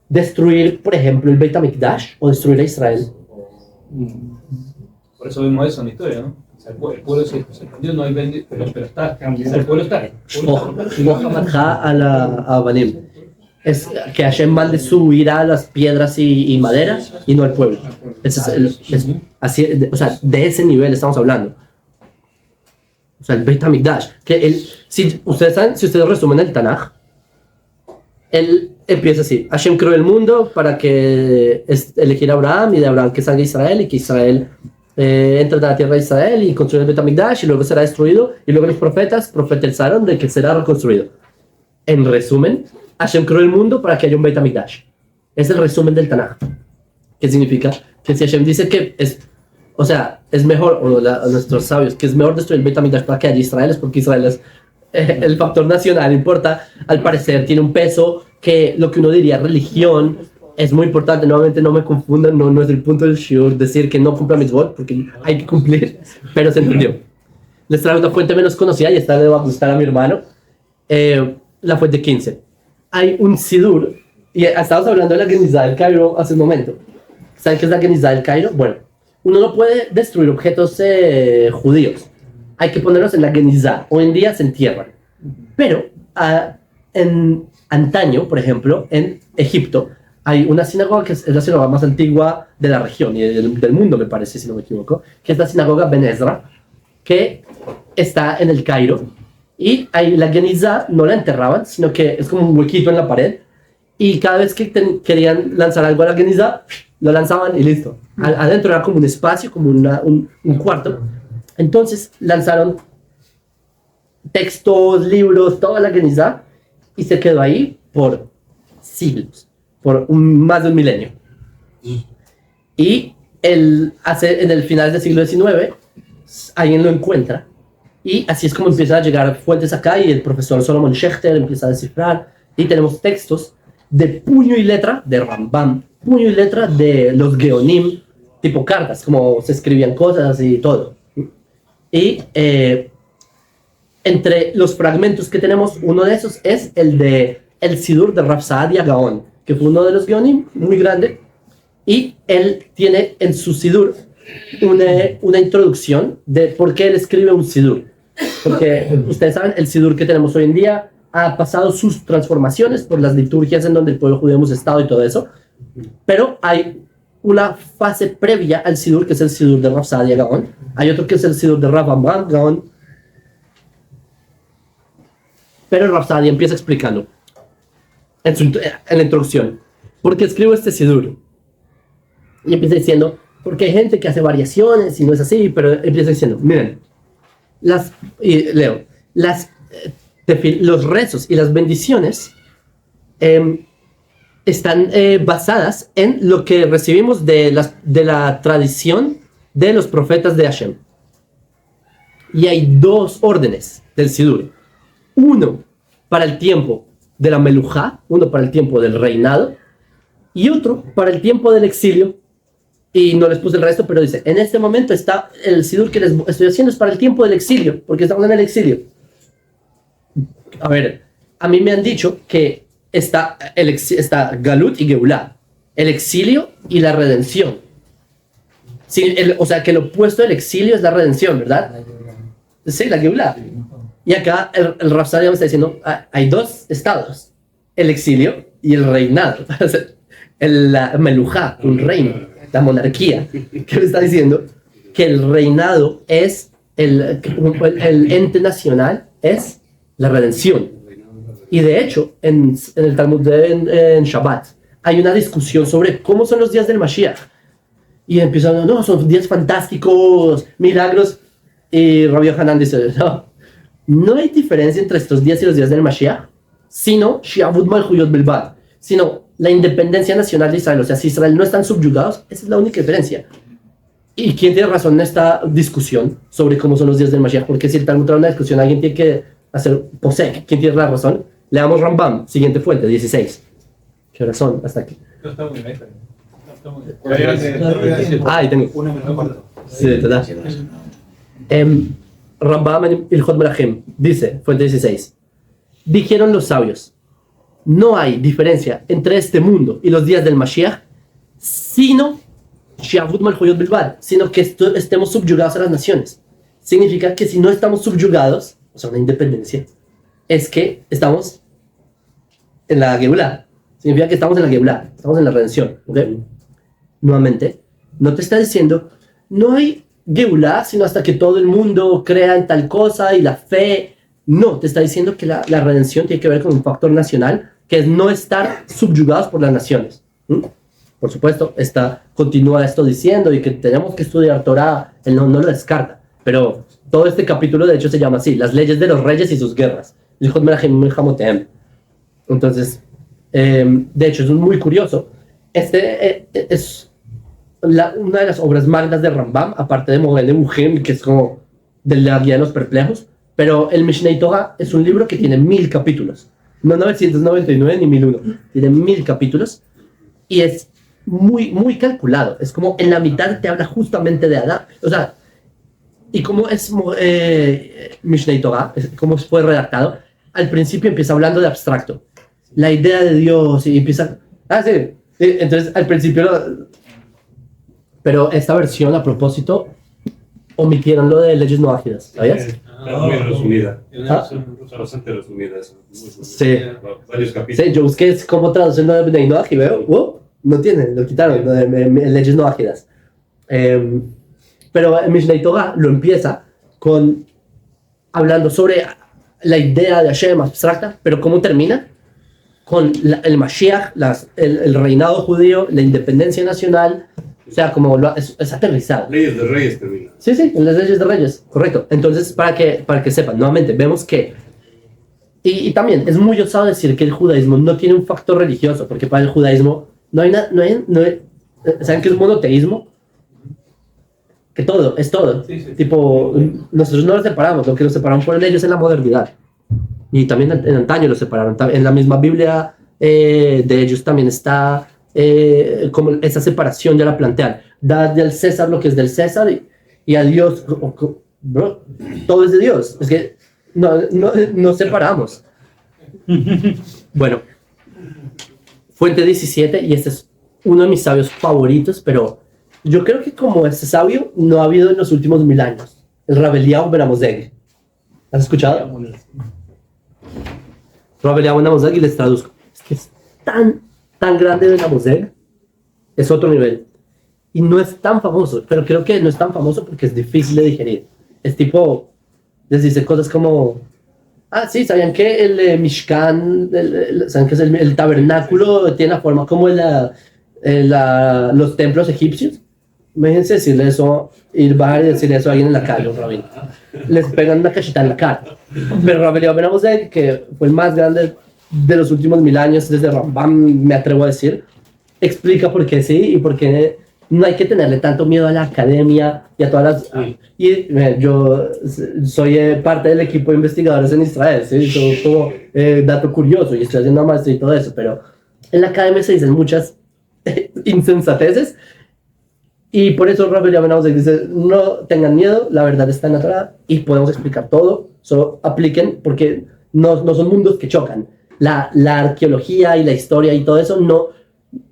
¿Destruir, por ejemplo, el Beit HaMikdash o destruir a Israel? Por eso vemos eso en la historia, ¿no? O sea, el pueblo se expandió, no hay bendito, pero está. El pueblo está. Es que Hashem mande su ira a las piedras y madera y no al pueblo. Así, o sea, de ese nivel estamos hablando. O sea, el Beit HaMikdash. Si ustedes resumen el Tanaj, él empieza así: Hashem creó el mundo para que elegir a Abraham, y de Abraham que salga Israel, y que Israel entre a la tierra de Israel y construya el Beit HaMikdash, y luego será destruido, y luego los profetas profetizaron de que será reconstruido. En resumen, Hashem creó el mundo para que haya un Beit HaMikdash. Es el resumen del Tanaj. ¿Qué significa? Que si Hashem dice que es mejor, o nuestros sabios, que es mejor destruir el Beit HaMikdash para que haya Israel, es porque Israel es el factor nacional, importa. Al parecer tiene un peso que lo que uno diría religión es muy importante. Nuevamente no me confundan, no es el punto del shiur decir que no cumpla mitzvot, porque hay que cumplir, pero se entendió. Les traigo una fuente menos conocida, y esta le va a gustar a mi hermano, la fuente 15. Hay un sidur, y estábamos hablando de la Genizá del Cairo hace un momento. ¿Saben qué es la Genizá del Cairo? Bueno, uno no puede destruir objetos judíos, hay que ponerlos en la Genizá. Hoy en día se entierran, pero en antaño, por ejemplo, en Egipto, hay una sinagoga que es la sinagoga más antigua de la región y del mundo, me parece, si no me equivoco, que es la sinagoga Ben Ezra, que está en el Cairo. Y ahí la Genizá no la enterraban, sino que es como un huequito en la pared, y cada vez que querían lanzar algo a la Genizá, lo lanzaban y listo. Adentro era como un espacio, como un cuarto. Entonces lanzaron textos, libros, toda la Genizá, y se quedó ahí por siglos, por más de un milenio. Y en el final del siglo XIX, alguien lo encuentra, y así es como empiezan a llegar fuentes acá, y el profesor Solomon Schechter empieza a descifrar, y tenemos textos de puño y letra de Rambam, puño y letra de los Geonim, tipo cartas, como se escribían cosas y todo. Y entre los fragmentos que tenemos, uno de esos es el Sidur de Rav Saadia Gaon, que fue uno de los Geonim, muy grande, y él tiene en su Sidur una introducción de por qué él escribe un Sidur. Porque ustedes saben, el Sidur que tenemos hoy en día ha pasado sus transformaciones por las liturgias en donde el pueblo judío hemos estado y todo eso, pero hay una fase previa al Sidur, que es el Sidur de Rav Saadia Gaon. Hay otro que es el Sidur de Rav Amram Gaon. Pero Rav Saadia empieza explicando en la introducción por qué escribo este Sidur. Y empieza diciendo, porque hay gente que hace variaciones y no es así, pero empieza diciendo, miren, los rezos y las bendiciones están basadas en lo que recibimos de la tradición de los profetas de Hashem. Y hay dos órdenes del Sidur. Uno para el tiempo de la Melujá, uno para el tiempo del reinado, y otro para el tiempo del exilio. Y no les puse el resto, pero dice, en este momento está el Sidur que les estoy haciendo es para el tiempo del exilio, porque estamos en el exilio. A ver, a mí me han dicho que está Galut y Geulah, el exilio y la redención. Sí, o sea, que lo opuesto del exilio es la redención, ¿verdad? Sí, la Geulah. Y acá el Rav Saadia me está diciendo, hay dos estados, el exilio y el reinado. La Melujá, un reino, la monarquía, que me está diciendo que el reinado es el ente nacional, es la redención. Y de hecho, en el Talmud en Shabbat, hay una discusión sobre cómo son los días del Mashiach. Y empiezan, no, son días fantásticos, milagros. Y Rabbi Yohanan dice, no hay diferencia entre estos días y los días del Mashiach, sino Shiavut Malchuyot Bilbad, sino la independencia nacional de Israel. O sea, si Israel no están subyugados, esa es la única diferencia. ¿Y quién tiene razón en esta discusión sobre cómo son los días del Mashiach? Porque si el Talmud trae una discusión, alguien tiene que hacer posek. ¿Quién tiene la razón? Le damos Rambam, siguiente fuente, 16. ¿Qué razón? Hasta aquí. No está muy bien. Ahí tengo. Sí, ¿verdad? Rambam en Ilhot Melachim dice, fuente 16, dijeron los sabios, no hay diferencia entre este mundo y los días del Mashiach, sino que estemos subyugados a las naciones. Significa que si no estamos subyugados, o sea, una independencia, es que estamos en la Geulah. Significa que estamos en la Geulah, estamos en la redención. ¿Okay? Nuevamente, no te está diciendo, no hay Geulah, sino hasta que todo el mundo crea en tal cosa y la fe. No, te está diciendo que la redención tiene que ver con un factor nacional, que es no estar subyugados por las naciones. Por supuesto, continúa esto diciendo y que tenemos que estudiar Torah, él no lo descarta, pero todo este capítulo de hecho se llama así, las leyes de los reyes y sus guerras. Entonces, de hecho es muy curioso, es una de las obras magnas de Rambam, aparte de Mogel Nebuchim, que es como de la guía de los perplejos, pero el Mishnei Torah es un libro que tiene 1000 capítulos, no 999 ni 1001, tiene 1000 capítulos y es muy, muy calculado. Es como en la mitad te habla justamente de Adán, o sea, y cómo es Mishnei Torah, cómo fue redactado. Al principio empieza hablando de abstracto, la idea de Dios, y empieza, sí, entonces al principio, pero esta versión a propósito omitieron lo de leyes no ágidas, ¿sabías? Está muy resumida. Está bastante resumida. Sí. Varios capítulos. Sí, yo busqué cómo traducir lo de Bnei Noach y veo, no tienen, lo quitaron, lo de leyes no ágidas. Pero Mishnei Torah lo empieza hablando sobre la idea de Hashem abstracta, pero ¿cómo termina? Con el Mashiach, el reinado judío, la independencia nacional, o sea, como es aterrizado. Leyes de Reyes termina. Sí, en las leyes de Reyes, correcto. Entonces, para que sepan, nuevamente, vemos que, y también es muy osado decir que el judaísmo no tiene un factor religioso, porque para el judaísmo no hay, ¿saben qué es monoteísmo? Que todo, es todo. Sí. Tipo, nosotros no lo separamos, lo que nos separamos por ellos es la modernidad. Y también en antaño lo separaron. En la misma Biblia de ellos también está como esa separación, ya la plantean. Dad al César lo que es del César y a Dios, bro, todo es de Dios. Es que no separamos. Bueno, Fuente 17, y este es uno de mis sabios favoritos, pero yo creo que como este sabio no ha habido en los últimos 1000 años. El Rav Eliyahu ben Amozeg. ¿Has escuchado? Rav Eliyahu ben Amozeg, y les traduzco. Es que es tan grande Ben Amozeg, es otro nivel. Y no es tan famoso, pero creo que no es tan famoso porque es difícil de digerir. Es tipo, les dice cosas como, sí, ¿sabían que el Mishkan, ¿saben que es el tabernáculo tiene la forma como los templos egipcios? Imagínense decirle eso, bajar y decirle eso a alguien en la calle, un rabino. Les pegan una cachita en la cara. Pero Rav Eliyahu ben Amozeg, que fue el más grande de los últimos 1000 años, desde Rambam, me atrevo a decir, explica por qué sí y por qué no hay que tenerle tanto miedo a la academia y a todas las... yo soy parte del equipo de investigadores en Israel, ¿sí? Soy como dato curioso y estoy haciendo una maestría y todo eso, pero en la academia se dicen muchas insensateces y por eso Rav Eliyahu ben Amozeg dice, no tengan miedo, la verdad está en la Torá y podemos explicar todo, solo apliquen porque no son mundos que chocan. La arqueología y la historia y todo eso no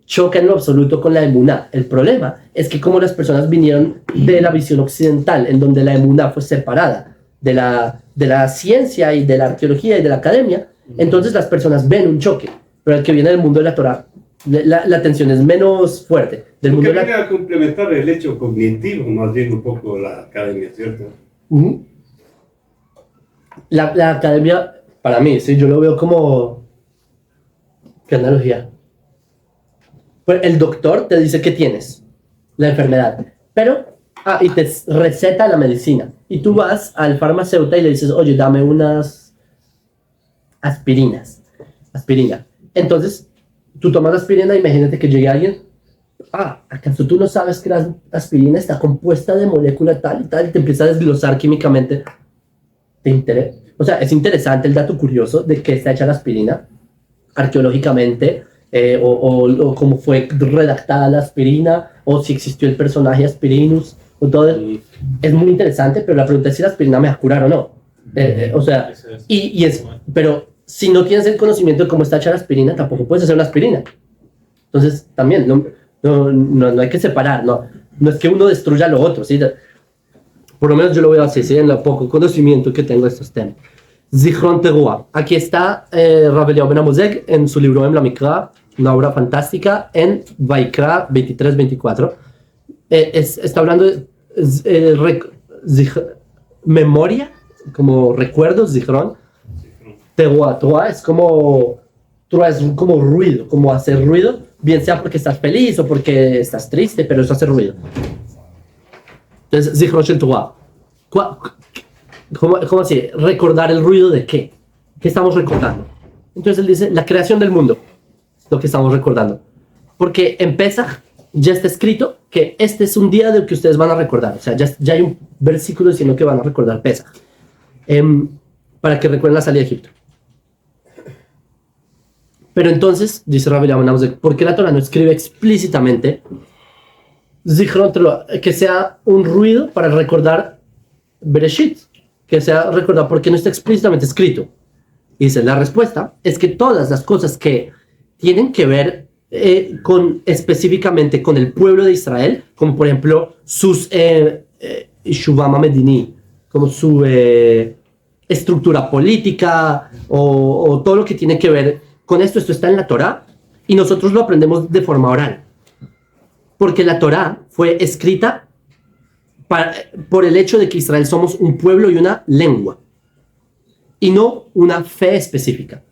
choca en lo absoluto con la emuná. El problema es que como las personas vinieron de la visión occidental, en donde la emuná fue separada de la ciencia y de la arqueología y de la academia, entonces las personas ven un choque. Pero el que viene del mundo de la Torá, la tensión es menos fuerte. Del mundo viene a complementar el hecho cognitivo, más bien un poco la academia, ¿cierto? La academia, para mí, sí, yo lo veo como... ¿Qué analogía? Pues el doctor te dice que tienes la enfermedad, pero y te receta la medicina. Y tú vas al farmacéutico y le dices, oye, dame unas aspirina. Entonces, tú tomas aspirina, imagínate que llegue alguien, ¿acaso tú no sabes que la aspirina está compuesta de molécula tal y tal? Y te empieza a desglosar químicamente. O sea, es interesante el dato curioso de que está hecha la aspirina, arqueológicamente, o cómo fue redactada la aspirina, o si existió el personaje Aspirinus, o todo. Es muy interesante, pero la pregunta es si la aspirina me va a curar o no. O sea, pero si no tienes el conocimiento de cómo está hecha la aspirina, tampoco puedes hacer una aspirina. Entonces, también, no hay que separar, no es que uno destruya lo otro, ¿sí? Por lo menos yo lo veo así, ¿sí? En el poco conocimiento que tengo de estos temas. Zichron Teruah. Aquí está Rav Eliyahu ben Amozeg en su libro Em la Mikra, una obra fantástica, en Vaikra 23-24. Está hablando de memoria, como recuerdos, Zichron. Teruah es como ruido, como hacer ruido, bien sea porque estás feliz o porque estás triste, pero eso hace ruido. Entonces, Zichron Shel Teruah. ¿Cómo así? ¿Recordar el ruido de qué? ¿Qué estamos recordando? Entonces él dice, la creación del mundo, lo que estamos recordando. Porque en Pesaj ya está escrito que este es un día del que ustedes van a recordar. O sea, ya hay un versículo diciendo que van a recordar Pesaj. Para que recuerden la salida de Egipto. Pero entonces, dice Rav Eliyahu ben Amozeg, ¿por qué la Torah no escribe explícitamente Zichron Teruah, que sea un ruido para recordar Bereshit? Que sea recordado porque no está explícitamente escrito. Y dice, la respuesta es que todas las cosas que tienen que ver específicamente con el pueblo de Israel, como por ejemplo sus Shuvama Medini, como su estructura política o todo lo que tiene que ver con esto está en la Torá y nosotros lo aprendemos de forma oral. Porque la Torá fue escrita por el hecho de que Israel somos un pueblo y una lengua y no una fe específica.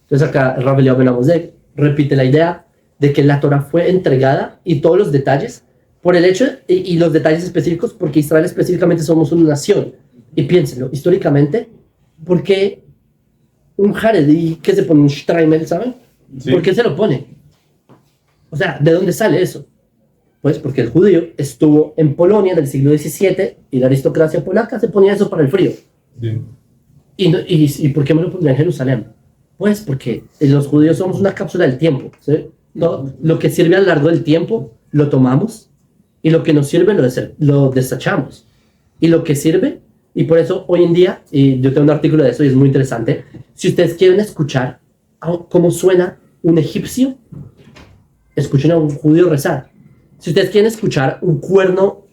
Entonces acá Rav Eliyahu ben Amozeg repite la idea de que la Torah fue entregada y todos los detalles por el hecho y los detalles específicos porque Israel específicamente somos una nación. Y piénsenlo, históricamente, ¿por qué un jaredí que se pone un shtraimel, ¿saben? Sí. ¿Por qué se lo pone? O sea, ¿de dónde sale eso? Pues porque el judío estuvo en Polonia del siglo XVII y la aristocracia polaca se ponía eso para el frío. Sí. ¿Y por qué me lo pondría en Jerusalén? Pues porque los judíos somos una cápsula del tiempo, ¿sí? Lo que sirve a lo largo del tiempo lo tomamos y lo que nos sirve lo desechamos. Y lo que sirve, y por eso hoy en día, y yo tengo un artículo de eso y es muy interesante, si ustedes quieren escuchar cómo suena un egipcio, escuchen a un judío rezar. Si ustedes quieren escuchar un cuerno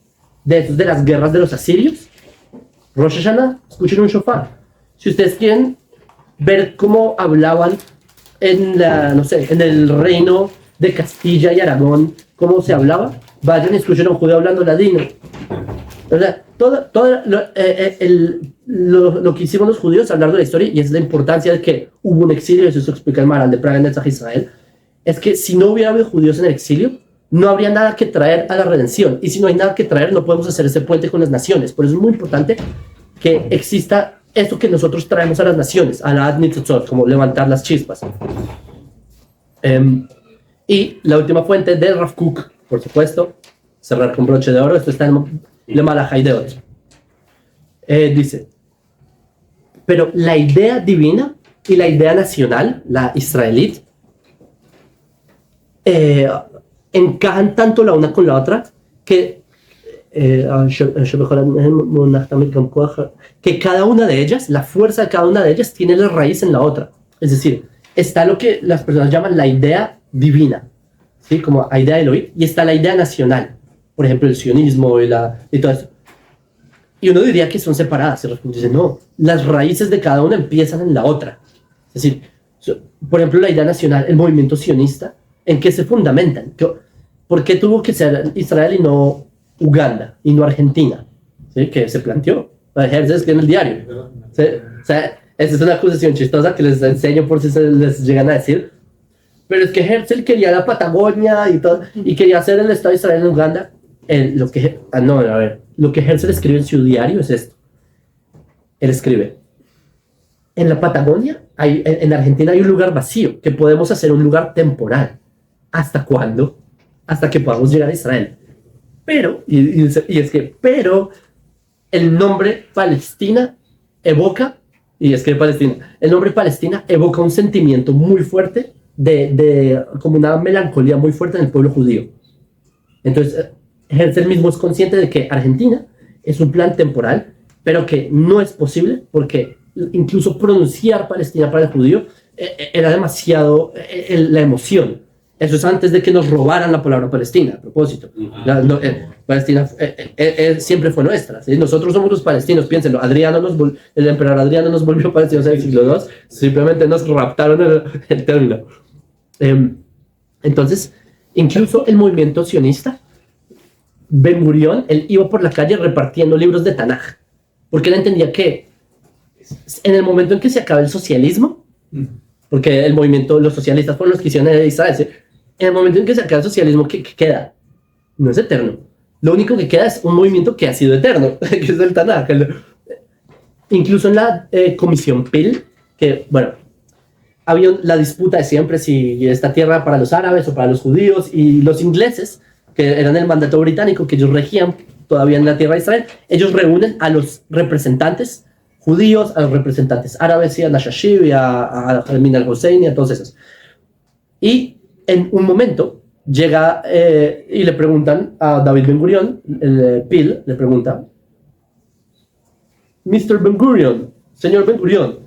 de las guerras de los asirios, Rosh Hashanah, escuchen un shofar. Si ustedes quieren ver cómo hablaban en el reino de Castilla y Aragón, cómo se hablaba, vayan y escuchen a un judío hablando ladino. O sea, todo lo que hicieron los judíos a lo largo de la historia, y es la importancia de que hubo un exilio, eso se explica el Maral de Praga en Netzach Israel, es que si no hubiera habido judíos en el exilio, no habría nada que traer a la redención. Y si no hay nada que traer, no podemos hacer ese puente con las naciones. Por eso es muy importante que exista esto que nosotros traemos a las naciones, a la Adnitzotzot, como levantar las chispas. Y la última fuente de Rav Kook, por supuesto, cerrar con broche de oro, esto está en Le Malachai de otro. Dice, pero la idea divina y la idea nacional, la israelita, encajan tanto la una con la otra que cada una de ellas, la fuerza de cada una de ellas tiene la raíz en la otra. Es decir, está lo que las personas llaman la idea divina, ¿sí? Como la idea Elohim, y está la idea nacional, por ejemplo el sionismo y todo eso. Y uno diría que son separadas, y dice no, las raíces de cada una empiezan en la otra. Es decir, por ejemplo la idea nacional, el movimiento sionista, ¿en qué se fundamentan? ¿Por qué tuvo que ser Israel y no Uganda y no Argentina? ¿Sí? Que se planteó. Herzl escribe en el diario. ¿Sí? O sea, esa es una acusación chistosa que les enseño por si se les llegan a decir. Pero es que Herzl quería la Patagonia y todo, y quería hacer el Estado de Israel en Uganda. Lo que Herzl escribe en su diario es esto. Él escribe, en la Patagonia, en Argentina hay un lugar vacío, que podemos hacer un lugar temporal. ¿Hasta cuándo? Hasta que podamos llegar a Israel. Pero, pero el nombre Palestina evoca, el nombre Palestina evoca un sentimiento muy fuerte como una melancolía muy fuerte en el pueblo judío. Entonces, Herzl mismo es consciente de que Argentina es un plan temporal, pero que no es posible porque incluso pronunciar Palestina para el judío era demasiado la emoción. Eso es antes de que nos robaran la palabra Palestina, a propósito. Palestina siempre fue nuestra, ¿sí? Nosotros somos los palestinos, piénsenlo. El emperador Adriano nos volvió palestinos en el siglo II, simplemente nos raptaron el término. Entonces, incluso el movimiento sionista, Ben Gurión, él iba por la calle repartiendo libros de Tanaj, porque él entendía que en el momento en que se acaba el socialismo, porque los socialistas fueron los que hicieron en Israel, ¿sí? En el momento en que se acaba el socialismo, ¿qué queda? No es eterno. Lo único que queda es un movimiento que ha sido eterno, que es el Tanaj. Incluso en la Comisión Pil, que, bueno, había la disputa de siempre si esta tierra para los árabes o para los judíos, y los ingleses, que eran el mandato británico, que ellos regían todavía en la tierra de Israel, ellos reúnen a los representantes judíos, a los representantes árabes, y a Nashashib, y a Jalmin al-Hussein, y a todos esos. Y en un momento llega y le preguntan a David Ben Gurión, el Pil, le pregunta, Mr. Ben Gurión, señor Ben Gurión,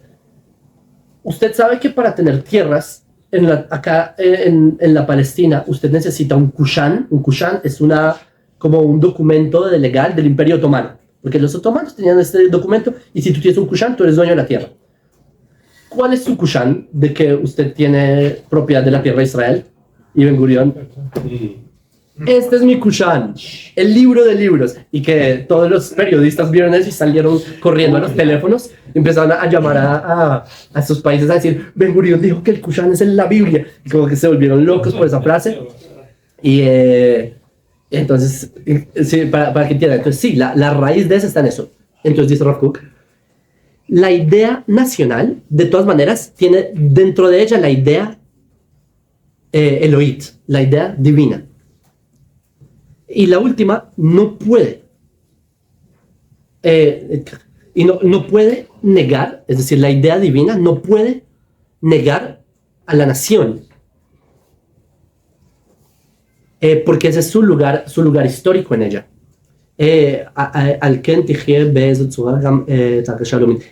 usted sabe que para tener tierras acá en la Palestina, usted necesita un kushan. Un kushan es como un documento legal del Imperio Otomano, porque los otomanos tenían este documento, y si tú tienes un kushan, tú eres dueño de la tierra. ¿Cuál es su kushan de que usted tiene propiedad de la tierra de Israel? Y Ben Gurión, este es mi kushan, el libro de libros. Y que todos los periodistas vieron eso y salieron corriendo a los teléfonos, empezaron a llamar a sus países a decir, Ben Gurión dijo que el kushan es en la Biblia, y como que se volvieron locos por esa frase. Y entonces, sí, para que entiendan, entonces sí, la raíz de eso está en eso. Entonces dice Rav Kook, la idea nacional, de todas maneras, tiene dentro de ella la idea Elohit, la idea divina. Y la última no puede, y no puede negar, es decir, la idea divina no puede negar a la nación, porque ese es su lugar histórico en ella.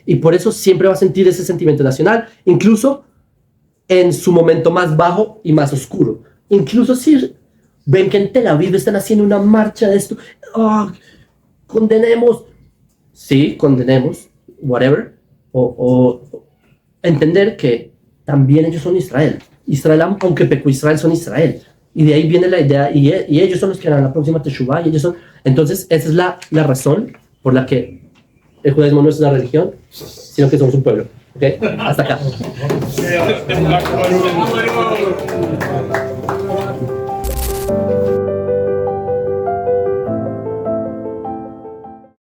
Y por eso siempre va a sentir ese sentimiento nacional, incluso en su momento más bajo y más oscuro. Incluso si ven que en Tel Aviv están haciendo una marcha de esto, condenemos, sí, condenemos, whatever, o entender que también ellos son Israel. Israel, aunque pecó Israel, son Israel. Y de ahí viene la idea, y ellos son los que harán la próxima Teshuvah, y ellos son... Entonces, esa es la razón por la que el judaísmo no es una religión, sino que somos un pueblo. ¿Ok? Hasta acá.